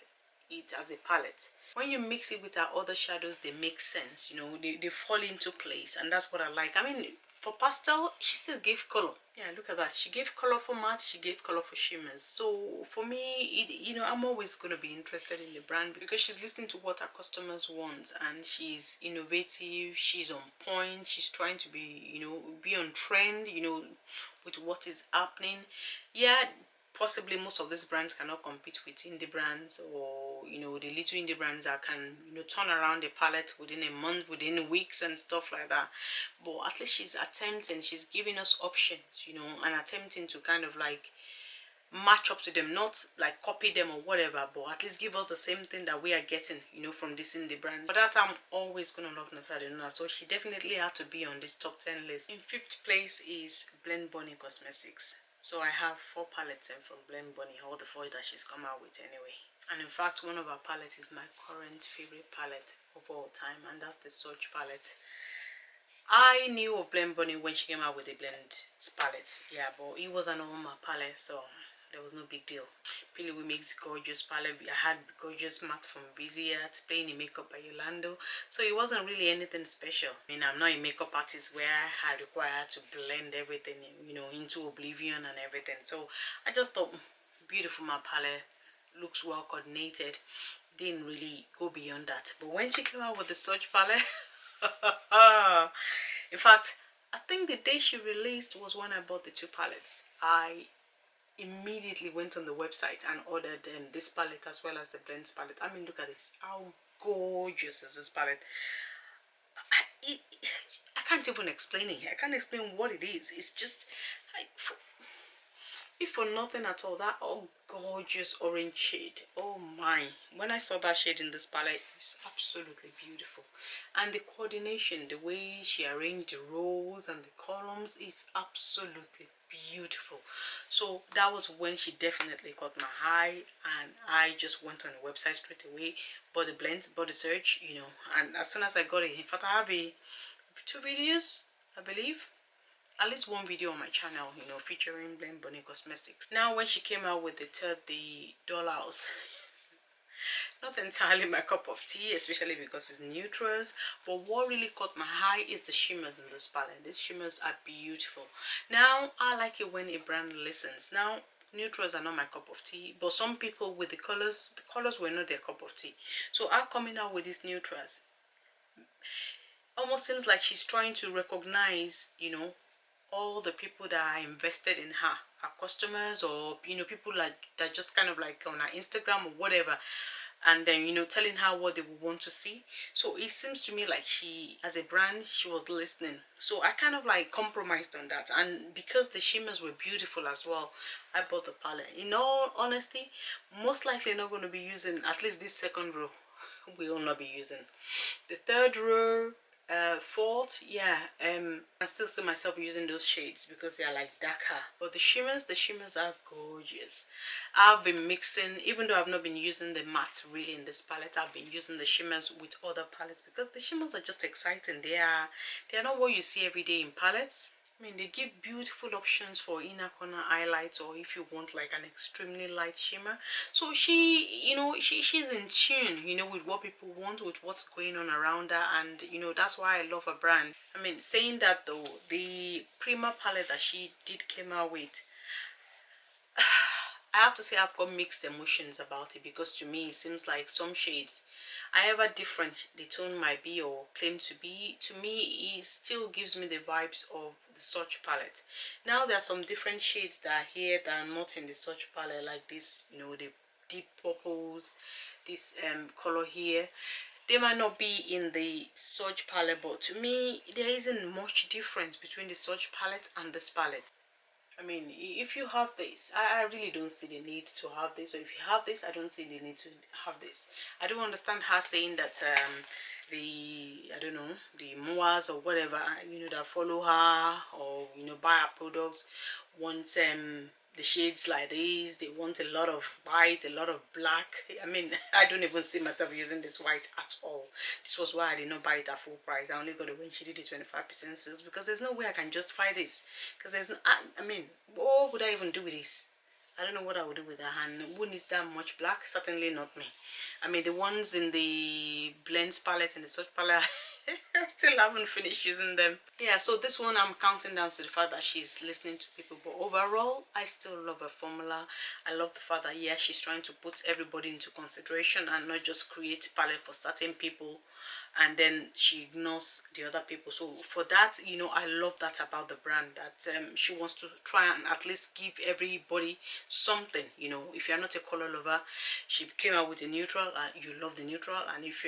it as a palette, when you mix it with our other shadows, they make sense, you know, they fall into place, and that's what I like. I mean, for pastel, she still gave color. Yeah, look at that. She gave color for matte, she gave color for shimmers. So for me, you know, I'm always going to be interested in the brand, because she's listening to what our customers want, and she's innovative, she's on point, she's trying to be, you know, be on trend, you know, with what is happening. Yeah, possibly most of these brands cannot compete with indie brands, or you know, the little indie brands that can, you know, turn around the palette within a month, within weeks and stuff like that. But at least she's attempting, she's giving us options, you know, and attempting to kind of like match up to them, not like copy them or whatever, but at least give us the same thing that we are getting, you know, from this indie brand. But that, I'm always gonna love Natasha Denona, so she definitely had to be on this top 10 list. In 5th place is Blend Bunny Cosmetics. So I have 4 palettes in from Blend Bunny, all the 4 that she's come out with anyway. And in fact, one of her palettes is my current favorite palette of all time, and that's the Surge palette. I knew of Blend Bunny when she came out with the Blend palette, yeah, but it was an normal palette, so there was no big deal. Plouise makes gorgeous palette. I had gorgeous matte from Viziat, playing in Makeup by Yolando, so it wasn't really anything special. I mean, I'm not a makeup artist where I require to blend everything, you know, into oblivion and everything. So I just thought, beautiful, my palette looks well coordinated. Didn't really go beyond that. But when she came out with the Surge palette, In fact, I think the day she released was when I bought the two palettes. I immediately went on the website and ordered this palette as well as the blends palette. I mean, look at this. How gorgeous is this palette? I, I can't even explain it. I can't explain what it is. It's just like, if for nothing at all, that gorgeous orange shade. Oh my, when I saw that shade in this palette, it's absolutely beautiful. And the coordination, the way she arranged the rows and the columns is absolutely beautiful. So that was when she definitely caught my eye, and I just went on the website straight away, bought the blend, bought the search, you know. And as soon as I got it, in fact, I have two videos, I believe, at least one video on my channel, you know, featuring Blend Bunny Cosmetics. Now when she came out with the dollhouse, not entirely my cup of tea, especially because it's neutrals, but what really caught my eye is the shimmers in this palette. These shimmers are beautiful. Now I like it when a brand listens. Now neutrals are not my cup of tea, but some people with the colors were not their cup of tea. So her coming out with these neutrals almost seems like she's trying to recognize, you know, all the people that are invested in her customers, or you know, people like that just kind of like on her Instagram or whatever, and then, you know, telling her what they would want to see. So it seems to me like she, as a brand, she was listening. So I kind of like compromised on that, and because the shimmers were beautiful as well, I bought the palette. In all honesty, most likely not going to be using at least this second row. We will not be using the third row, fourth, yeah. I still see myself using those shades because they are like darker, but the shimmers are gorgeous. I've been mixing, even though I've not been using the matte really in this palette, I've been using the shimmers with other palettes because the shimmers are just exciting. They are not what you see every day in palettes. I mean, they give beautiful options for inner corner highlights, or if you want like an extremely light shimmer. So she, you know, she's in tune, you know, with what people want, with what's going on around her, and you know, that's why I love her brand. I mean, saying that though, the Prima palette that she did came out with, I have to say I've got mixed emotions about it, because to me it seems like some shades, however different the tone might be or claim to be, to me it still gives me the vibes of the Swatch palette. Now there are some different shades that are here that are not in the Swatch palette, like this, you know, the deep purples, this color here. They might not be in the Swatch palette, but to me there isn't much difference between the Swatch palette and this palette. I mean, if you have this, I really don't see the need to have this. Or if you have this, I don't see the need to have this. I don't understand her saying that I don't know, the moas or whatever, you know, that follow her or, you know, buy her products want the shades like these. They want a lot of white, a lot of black. I mean, I don't even see myself using this white at all. This was why I did not buy it at full price. I only got it when she did the 25% sales, because there's no way I can justify this. Because there's no, I mean, what would I even do with this? I don't know what I would do with that hand. Who needs that much black? Certainly not me. I mean, the ones in the blends palette and the Swatch palette, I still haven't finished using them. Yeah, so this one I'm counting down to the fact that she's listening to people. But overall, I still love her formula. I love the fact that, yeah, she's trying to put everybody into consideration and not just create palette for certain people and then she ignores the other people. So for that, you know, I love that about the brand, that she wants to try and at least give everybody something. You know, if you're not a color lover, she came out with a neutral and you love the neutral, and if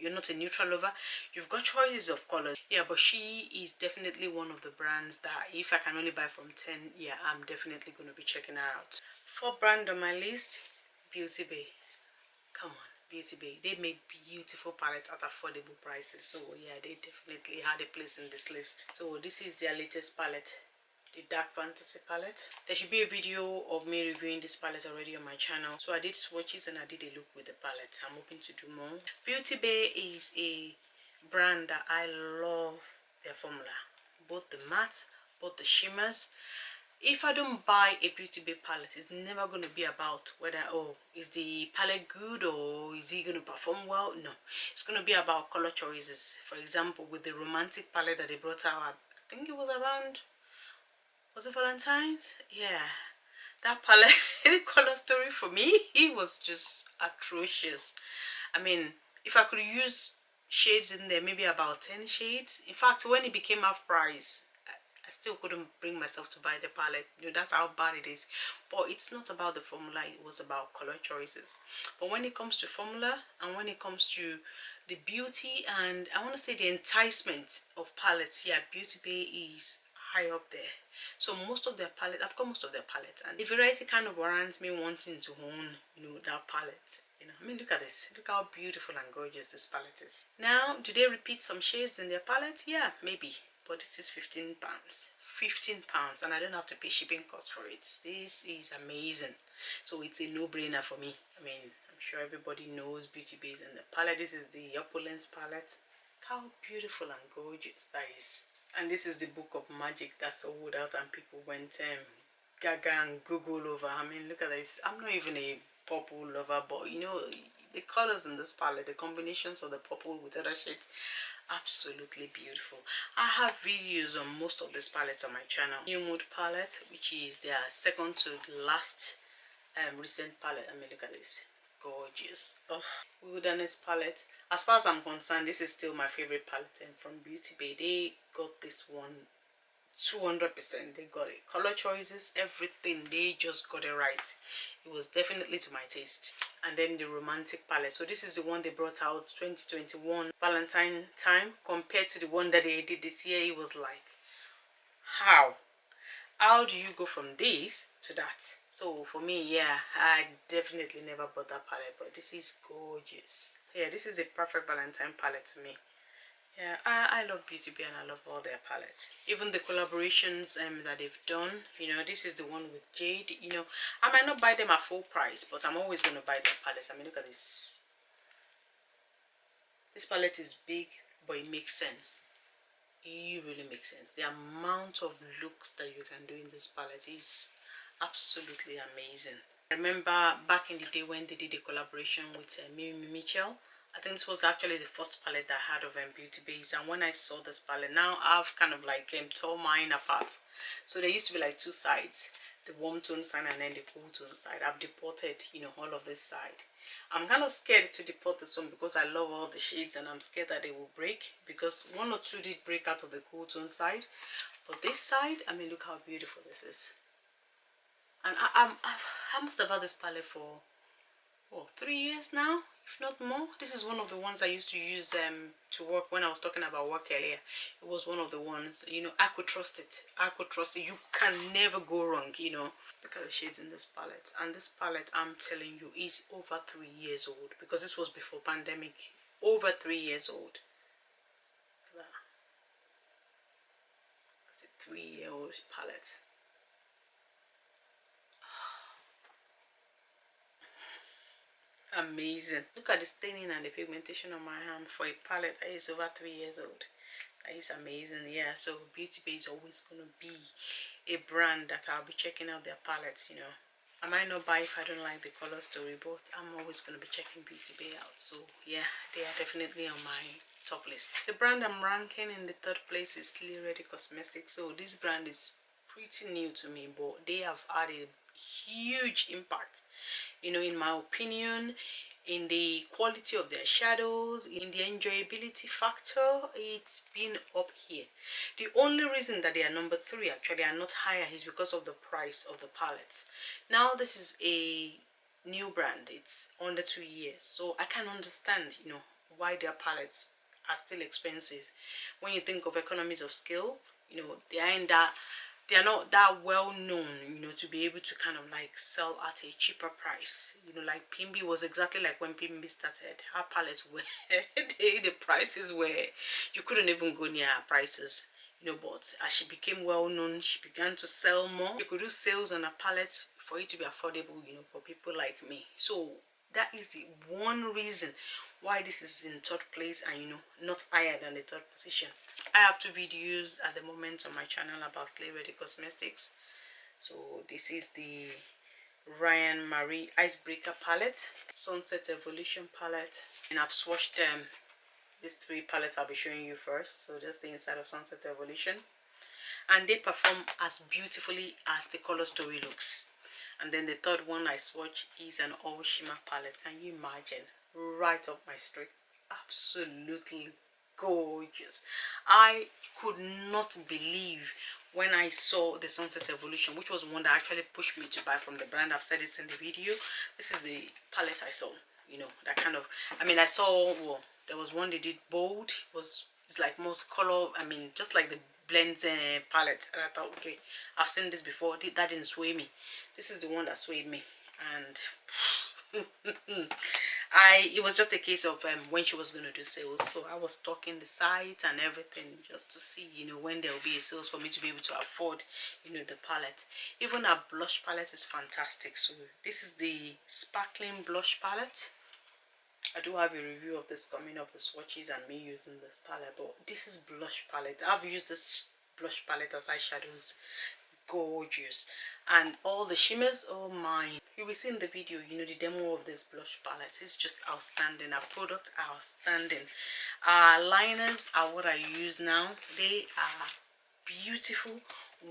you're not a neutral lover, you've got choices of colors. Yeah, but she is definitely one of the brands that if I can only buy from 10, yeah, I'm definitely going to be checking her out. For brand on my list, Beauty Bay. Come on, Beauty Bay. They make beautiful palettes at affordable prices. So yeah, they definitely had a place in this list. So this is their latest palette, the Dark Fantasy palette. There should be a video of me reviewing this palette already on my channel. So I did swatches and I did a look with the palette. I'm hoping to do more. Beauty Bay is a brand that I love their formula. Both the matte, both the shimmers. If I don't buy a Beauty Bay palette, it's never going to be about whether, oh, is the palette good or is it going to perform well? No, it's going to be about color choices. For example, with the romantic palette that they brought out, I think it was around, was it Valentine's? Yeah, that palette, the color story for me, it was just atrocious. I mean, if I could use shades in there, maybe about 10 shades. In fact, when it became half price, I still couldn't bring myself to buy the palette. You know, that's how bad it is. But it's not about the formula, it was about color choices. But when it comes to formula, and when it comes to the beauty, and I want to say the enticement of palettes, yeah, Beauty Bay is high up there. So most of their palette, I've got most of their palette, and the variety kind of warrants me wanting to own, you know, that palette. You know, I mean, look at this. Look how beautiful and gorgeous this palette is. Now, do they repeat some shades in their palette? Yeah, maybe. But this is £15. £15, and I don't have to pay shipping costs for it. This is amazing. So it's a no-brainer for me. I mean, I'm sure everybody knows Beauty Bay and the palette. This is the Opulence palette. Look how beautiful and gorgeous that is. And this is the Book of Magic that sold out, and people went gaga and Google over. I mean, look at this. I'm not even a purple lover, but you know, the colors in this palette, the combinations of the purple with other shades, absolutely beautiful. I have videos on most of these palettes on my channel. New Mood palette, which is their second to last recent palette. I mean, look at this, gorgeous. Oh, Wilderness palette, as far as I'm concerned, this is still my favorite palette. And from Beauty Bay, they got this one 200%. They got it. Color choices, everything, they just got it right. It was definitely to my taste. And then the Romantic palette. So this is the one they brought out 2021 Valentine time. Compared to the one that they did this year, it was like, how do you go from this to that? So for me, yeah, I definitely never bought that palette, but this is gorgeous. Yeah, this is a perfect Valentine palette to me. Yeah, I love Beauty Bay and I love all their palettes. Even the collaborations that they've done, you know, this is the one with Jade. You know, I might not buy them at full price, but I'm always going to buy their palettes. I mean, look at this. This palette is big, but it makes sense. It really makes sense. The amount of looks that you can do in this palette is absolutely amazing. I remember back in the day when they did a collaboration with Mimi Mitchell. I think this was actually the first palette I had of Beauty Base, and when I saw this palette, now I've kind of like tore mine apart. So there used to be like two sides, the warm tone side and then the cool tone side. I've deported, you know, all of this side. I'm kind of scared to deport this one because I love all the shades, and I'm scared that they will break, because one or two did break out of the cool tone side. But this side, I mean, look how beautiful this is. And I must have had this palette for 3 years now, if not more. This is one of the ones I used to use to work when I was talking about work earlier. It was one of the ones, you know, I could trust it. I could trust it. You can never go wrong, you know. Look at the shades in this palette. And this palette, I'm telling you, is over 3 years old, because this was before pandemic. Over 3 years old. That's a 3-year-old palette. Amazing. Look at the staining and the pigmentation on my hand for a palette that is over 3 years old. That is amazing. Yeah, so Beauty Bay is always going to be a brand that I'll be checking out their palettes, you know. I might not buy if I don't like the color story, but I'm always going to be checking Beauty Bay out. So yeah, they are definitely on my top list. The brand I'm ranking in the 3rd place is Slay Ready Cosmetics. So this brand is pretty new to me, but they have had a huge impact, you know, in my opinion, in the quality of their shadows, in the enjoyability factor. It's been up here. The only reason that they are number 3 actually are not higher is because of the price of the palettes. Now this is a new brand, it's under 2 years, so I can understand, you know, why their palettes are still expensive. When you think of economies of scale, you know, they are not that well known, you know, to be able to kind of like sell at a cheaper price. You know, like PIMBY was exactly like when PIMBY started. Her palettes were the prices were, you couldn't even go near her prices. You know, but as she became well known, she began to sell more. You could do sales on her palettes for it to be affordable, you know, for people like me. So that is the one reason why this is in 3rd place and, you know, not higher than the 3rd position. I have 2 videos at the moment on my channel about Slay Ready Cosmetics. So this is the Ryan Marie Icebreaker palette, Sunset Evolution palette, and I've swatched these 3 palettes I'll be showing you first. So just the inside of Sunset Evolution, and they perform as beautifully as the color story looks. And then the 3rd one I swatch is an all shimmer palette. Can you imagine? Right up my street. absolutely gorgeous. I could not believe when I saw the Sunset Evolution, which was one that actually pushed me to buy from the brand. I've said this in the video. This is the palette I saw, you know, that kind of, I mean, I saw, well, there was one they did bold, it's like multicolor, I mean, just like the blends palette, and I thought, okay, I've seen this before. That didn't sway me. This is the one that swayed me. And it was just a case of when she was going to do sales, so I was stalking the site and everything just to see, you know, when there will be a sales for me to be able to afford, you know, the palette. Even our blush palette is fantastic. So this is the sparkling blush palette. I do have a review of this coming up, the swatches and me using this palette, but this is blush palette. I've used this blush palette as eyeshadows. Gorgeous. And all the shimmers, oh my, you will see in the video, you know, the demo of this blush palette. It's just outstanding. Our product, outstanding. Our liners are what I use now. They are beautiful,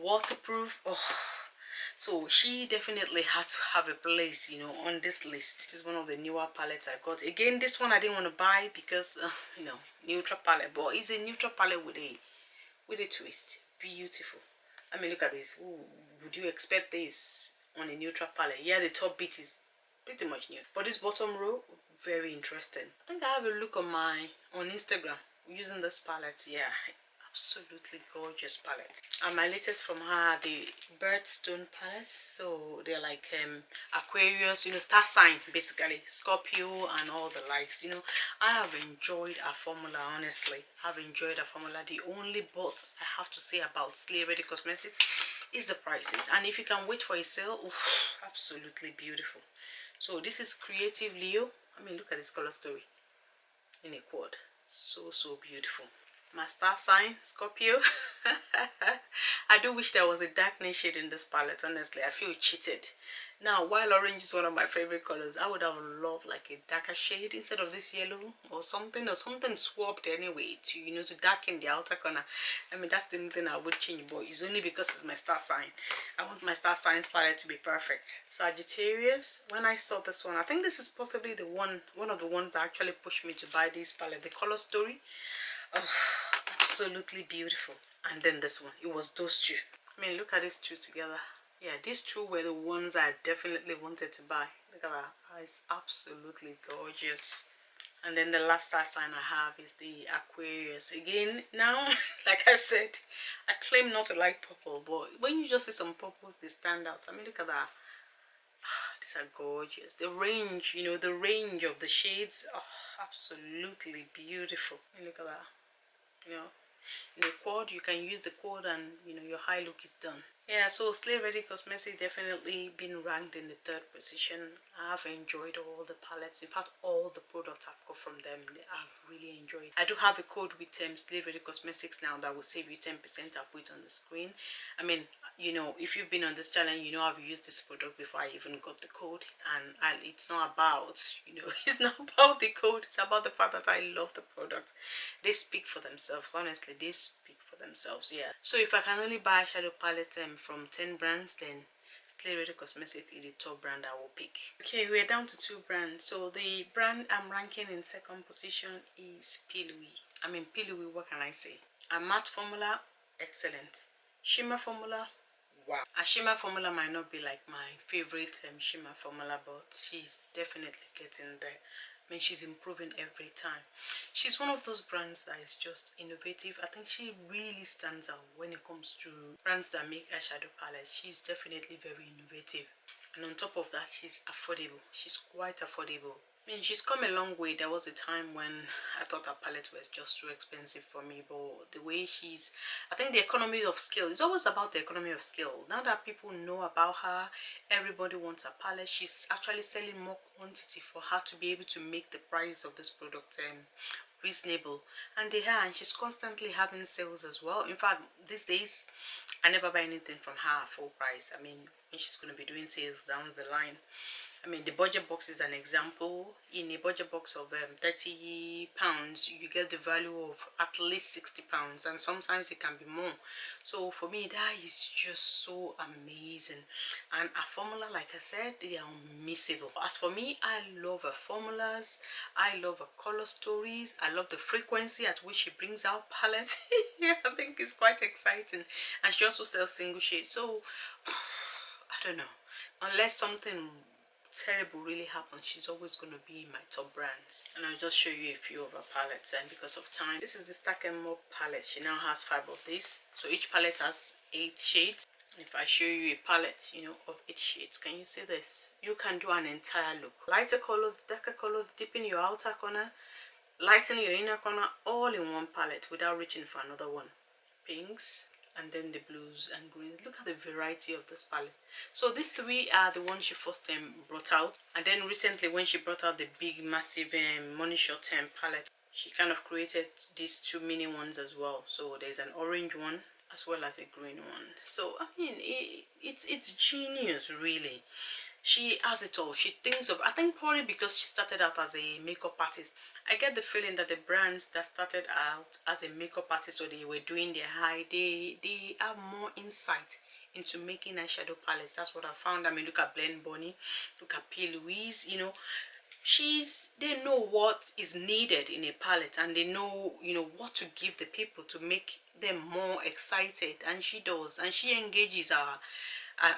waterproof. Oh, so she definitely had to have a place, you know, on this list. This is one of the newer palettes I got. Again, this one I didn't want to buy because you know, neutral palette, but it's a neutral palette with a twist. Beautiful. I mean, look at this. Ooh, would you expect this on a neutral palette? Yeah, the top bit is pretty much new, but this bottom row, very interesting. I think I have a look on Instagram using this palette. Yeah, absolutely gorgeous palette. And my latest from her, the birthstone palettes. So they're like Aquarius, you know, star sign, basically Scorpio and all the likes. You know, I have enjoyed her formula. Honestly, I've enjoyed her formula. The only but I have to say about Slay Ready Cosmetics is the prices, and if you can wait for a sale, oof, absolutely beautiful. So this is Creative Leo. I mean, look at this color story in a quad. So beautiful. My star sign, Scorpio. I do wish there was a darkening shade in this palette. Honestly, I feel cheated. Now, while orange is one of my favorite colors, I would have loved like a darker shade instead of this yellow or something swapped anyway to, you know, to darken the outer corner. I mean, that's the only thing I would change, but it's only because it's my star sign. I want my star sign's palette to be perfect. Sagittarius. When I saw this one, I think this is possibly the one of the ones that actually pushed me to buy this palette. The color story. Oh, absolutely beautiful. And then this one, it was those two. I mean, look at these two together. Yeah, these two were the ones I definitely wanted to buy. Look at that. It's absolutely gorgeous. And then the last star sign I have is the Aquarius. Again, now, like I said, I claim not to like purple, but when you just see some purples, they stand out. I mean, look at that. These are gorgeous. The range, you know, the range of the shades, oh, absolutely beautiful. Look at that. You know, in the quad, you can use the quad and, you know, your high look is done. Yeah, so Slay Ready Cosmetics definitely been ranked in the 3rd position. I've enjoyed all the palettes. In fact, all the products I've got from them, I've really enjoyed. I do have a code with Slay Ready Cosmetics now that will save you 10%. I'll put it on the screen. I mean, you know, if you've been on this channel, you know I've used this product before I even got the code. And it's not about, you know, it's not about the code. It's about the fact that I love the product. They speak for themselves. Honestly, they speak for themselves. Yeah, so if I can only buy eyeshadow palette from 10 brands, then Slay Ready Cosmetics is the top brand I will pick. Okay, we're down to 2 brands. So the brand I'm ranking in 2nd position is Plouise. I mean, Plouise, what can I say? A matte formula, excellent. Shimmer formula, wow. A shimmer formula might not be like my favorite shimmer formula, but she's definitely getting there. I mean, she's improving every time. She's one of those brands that is just innovative. I think she really stands out when it comes to brands that make eyeshadow palettes. She's definitely very innovative. And on top of that, she's affordable. She's quite affordable. I mean, she's come a long way. There was a time when I thought her palette was just too expensive for me, but the way I think the economy of scale, it's always about the economy of scale. Now that people know about her, everybody wants a palette. She's actually selling more quantity for her to be able to make the price of this product reasonable. And and she's constantly having sales as well. In fact, these days, I never buy anything from her at full price. I mean, she's going to be doing sales down the line. I mean, the budget box is an example. In a budget box of £30, you get the value of at least £60, and sometimes it can be more. So for me, that is just so amazing. And a formula, like I said, they are unmissable. As for me, I love her formulas. I love her color stories. I love the frequency at which she brings out palettes. Yeah, I think it's quite exciting. And she also sells single shades. So I don't know, unless something terrible really happens, she's always going to be in my top brands. And I'll just show you a few of her palettes, and because of time, this is the Stack and More palette. She now has 5 of these, so each palette has 8 shades. And if I show you a palette, you know, of 8 shades, can you see this? You can do an entire look. Lighter colors, darker colors, deepen your outer corner, lighten your inner corner, all in one palette without reaching for another one. Pinks, and then the blues and greens. Look at the variety of this palette. So these 3 are the ones she first brought out, and then recently when she brought out the big massive money short term palette, she kind of created these 2 mini ones as well. So there's an orange one as well as a green one. So I mean, it's genius, really. She has it all. She thinks of, I think probably because she started out as a makeup artist. I get the feeling that the brands that started out as a makeup artist, or they were doing their high, they have more insight into making eyeshadow palettes. That's what I found. I mean, look at Blend Bunny, look at Plouise, you know, they know what is needed in a palette, and they know, you know, what to give the people to make them more excited. And she does, and she engages our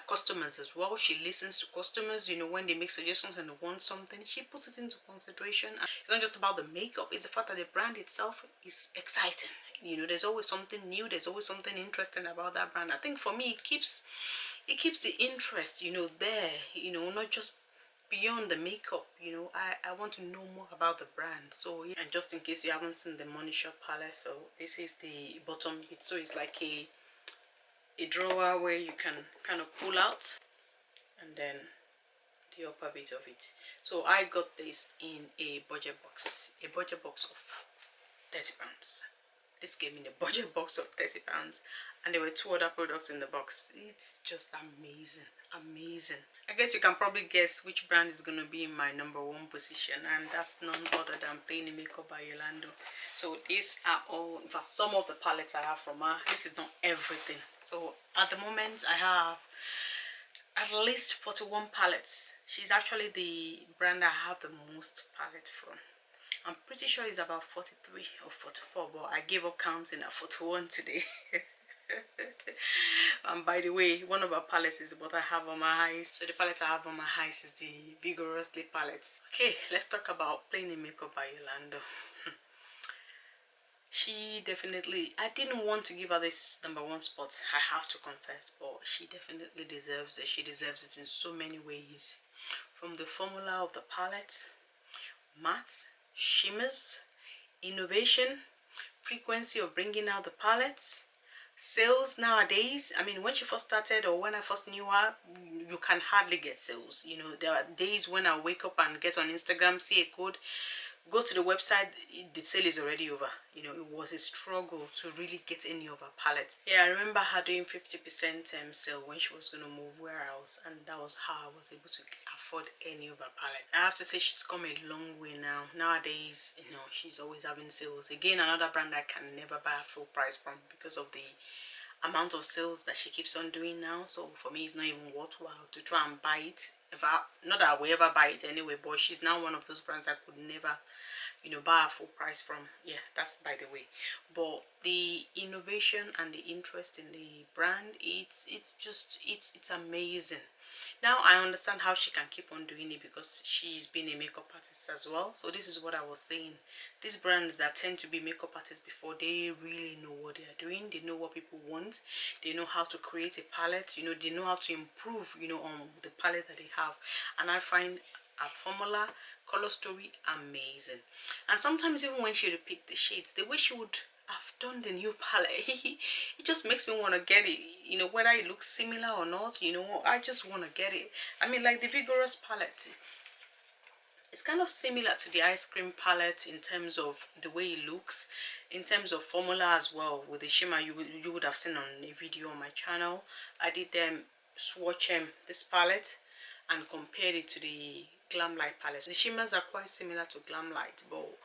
customers as well. She listens to customers, you know, when they make suggestions and they want something, she puts it into consideration. And it's not just about the makeup, it's the fact that the brand itself is exciting. You know, there's always something new, there's always something interesting about that brand. I think for me, it keeps the interest, you know, there, you know, not just beyond the makeup. You know, I want to know more about the brand. So yeah. And just in case you haven't seen the Money Shop palette, so this is the bottom bit. So it's like a drawer where you can kind of pull out, and then the upper bit of it. So I got this in a budget box of £30. This came in a budget box of £30, and there were 2 other products in the box. It's just amazing, amazing. I guess you can probably guess which brand is going to be in my #1 position, and that's none other than Plain Makeup by Yolondo. So these are all, in fact, some of the palettes I have from her. This is not everything. So at the moment I have at least 41 palettes. She's actually the brand I have the most palette from. I'm pretty sure it's about 43 or 44, but I gave up counting at 41 today. And by the way, one of our palettes is what I have on my eyes. So the palette I have on my eyes is the Vigorously palette. Okay, let's talk about Plain Makeup by Yolondo. She definitely, I didn't want to give her this #1 spot, I have to confess, but she definitely deserves it. She deserves it in so many ways. From the formula of the palette, mattes, shimmers, innovation, frequency of bringing out the palettes, sales nowadays. I mean, when she first started, or when I first knew her, you can hardly get sales. You know, there are days when I wake up and get on Instagram, see a code, go to the website, the sale is already over. You know, it was a struggle to really get any of her palettes. Yeah, I remember her doing 50% sale when she was going to move warehouse, and that was how I was able to afford any of her palette. I have to say she's come a long way now. Nowadays, you know, she's always having sales. Again, another brand I can never buy at full price from because of the amount of sales that she keeps on doing now. So for me, it's not even worthwhile to try and buy it. Not that I will ever buy it anyway, but she's now one of those brands I could never, you know, buy a full price from. Yeah, that's by the way. But the innovation and the interest in the brand, it's amazing. Now I understand how she can keep on doing it, because she's been a makeup artist as well. So this is what I was saying. These brands that tend to be makeup artists before, they really know what they are doing. They know what people want. They know how to create a palette. You know, they know how to improve, you know, on the palette that they have. And I find a formula, color story amazing. And sometimes even when she repeats the shades, the way she would have done the new palette, it just makes me want to get it, you know, whether it looks similar or not. You know, I just want to get it. I mean, like the Vigorous palette, it's kind of similar to the ice cream palette in terms of the way it looks, in terms of formula as well. With the shimmer, you would have seen on a video on my channel. I did swatch this palette, and compared it to the Glamlite palette. The shimmers are quite similar to Glamlite, but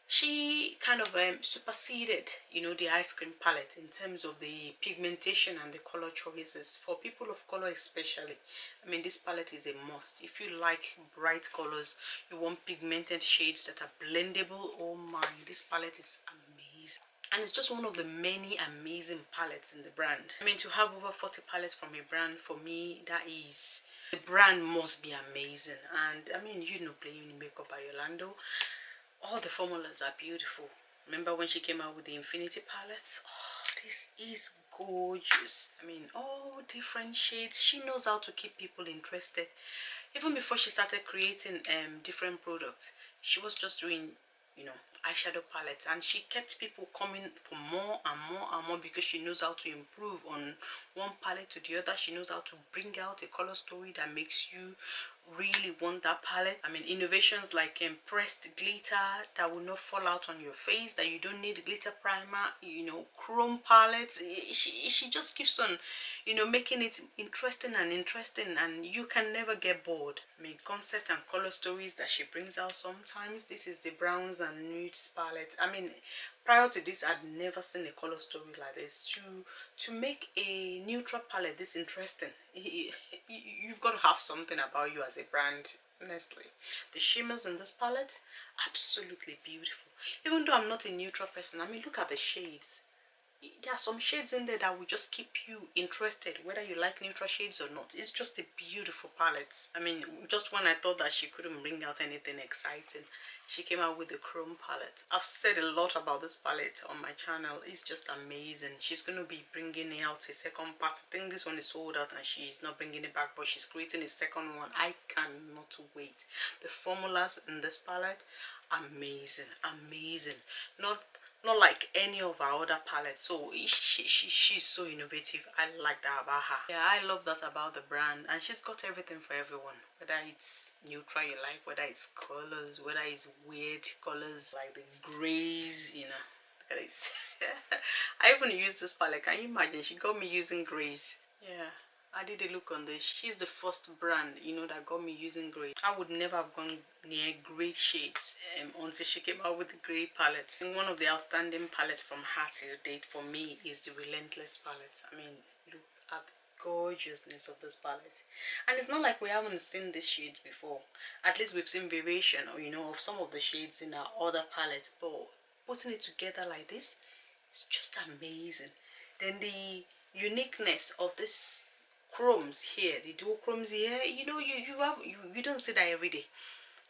she kind of superseded, you know, the ice cream palette in terms of the pigmentation and the color choices for people of color especially. I mean, this palette is a must if you like bright colors, you want pigmented shades that are blendable. Oh my, this palette is amazing. And it's just one of the many amazing palettes in the brand. I mean, to have over 40 palettes from a brand, for me, that is, the brand must be amazing. And I mean, you know, playing makeup by Yolondo, all the formulas are beautiful. Remember when she came out with the Infinity palettes? Oh, this is gorgeous. I mean, all different shades. She knows how to keep people interested. Even before she started creating different products, she was just doing, you know, eyeshadow palettes, and she kept people coming for more and more and more because she knows how to improve on one palette to the other. She knows how to bring out a color story that makes you really want that palette. I mean, innovations like pressed glitter that will not fall out on your face, that you don't need glitter primer, you know, chrome palettes. She just keeps on, you know, making it interesting, and you can never get bored. I mean, concept and color stories that she brings out sometimes. This is the browns and nudes palette. I mean, prior to this, I'd never seen a color story like this. To make a neutral palette this interesting, you've got to have something about you as a brand. Honestly, the shimmers in this palette, absolutely beautiful. Even though I'm not a neutral person, I mean, look at the shades. There are some shades in there that will just keep you interested whether you like neutral shades or not. It's just a beautiful palette. I mean, just when I thought that she couldn't bring out anything exciting, she came out with the chrome palette. I've said a lot about this palette on my channel. It's just amazing. She's going to be bringing out a second part. I think this one is sold out and she's not bringing it back, but she's creating a second one. I cannot wait. The formulas in this palette, amazing, amazing. Not like any of our other palettes. So she's so innovative. I like that about her. Yeah, I love that about the brand. And she's got everything for everyone, whether it's neutral you like, whether it's colors, whether it's weird colors like the grays, you know. Look at this. I even used this palette. Can you imagine? She got me using grays. Yeah, I did a look on this. She's the first brand, you know, that got me using grey. I would never have gone near grey shades until she came out with the grey palettes. And one of the outstanding palettes from her to date for me is the Relentless palette. I mean, look at the gorgeousness of this palette. And it's not like we haven't seen these shades before. At least we've seen variation, or you know, of some of the shades in our other palettes, but putting it together like this, it's just amazing. Then the uniqueness of this chromes here, the dual chromes here, you know, you don't see that every day.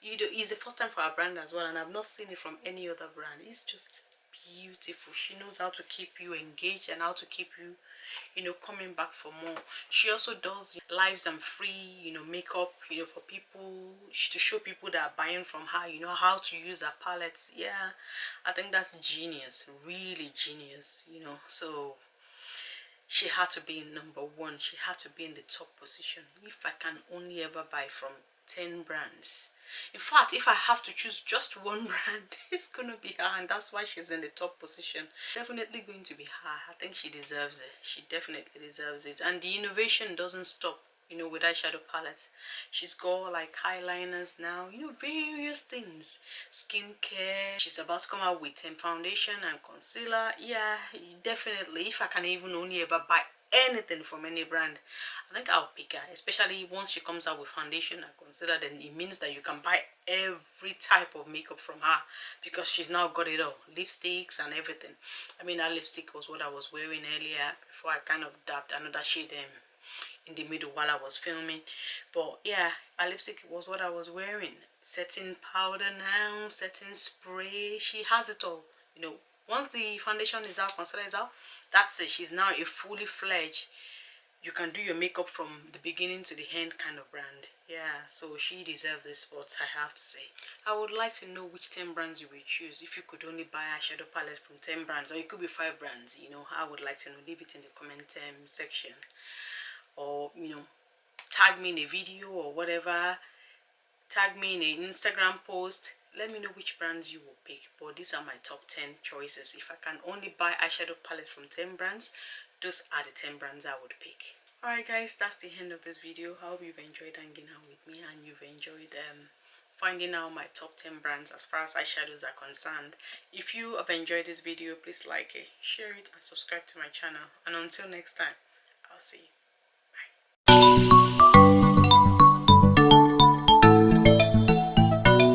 It's the first time for our brand as well, and I've not seen it from any other brand. It's just beautiful. She knows how to keep you engaged and how to keep you, you know, coming back for more. She also does lives and free, you know, makeup, you know, for people, to show people that are buying from her, you know, how to use her palettes. Yeah, I think that's genius, really genius, you know. So she had to be number one. She had to be in the top position. If I can only ever buy from 10 brands, in fact, if I have to choose just one brand, it's gonna be her, and that's why she's in the top position. Definitely going to be her. I think she deserves it. She definitely deserves it. And the innovation doesn't stop, you know, with eyeshadow palettes. She's got like eyeliners now, you know, various things, skincare. She's about to come out with foundation and concealer. Yeah, definitely. If I can even only ever buy anything from any brand, I think I'll pick her. Especially once she comes out with foundation and concealer, then it means that you can buy every type of makeup from her, because she's now got it all, lipsticks and everything. I mean, that lipstick was what I was wearing earlier before I kind of dabbed another shade in the middle while I was filming. But yeah, a lipstick was what I was wearing. Setting powder now, setting spray, she has it all, you know. Once the foundation is out, concealer is out, that's it. She's now a fully fledged, you can do your makeup from the beginning to the end kind of brand. Yeah, so she deserves this spot, I have to say. I would like to know which 10 brands you will choose. If you could only buy eyeshadow palette from 10 brands, or it could be 5 brands, you know, I would like to know. Leave it in the comment section, or you know, tag me in a video or whatever, tag me in an Instagram post. Let me know which brands you will pick. But these are my top 10 choices. If I can only buy eyeshadow palette from 10 brands, those are the 10 brands I would pick. Alright guys, that's the end of this video. I hope you've enjoyed hanging out with me and you've enjoyed finding out my top 10 brands as far as eyeshadows are concerned. If you have enjoyed this video, please like it, share it and subscribe to my channel. And until next time, I'll see you.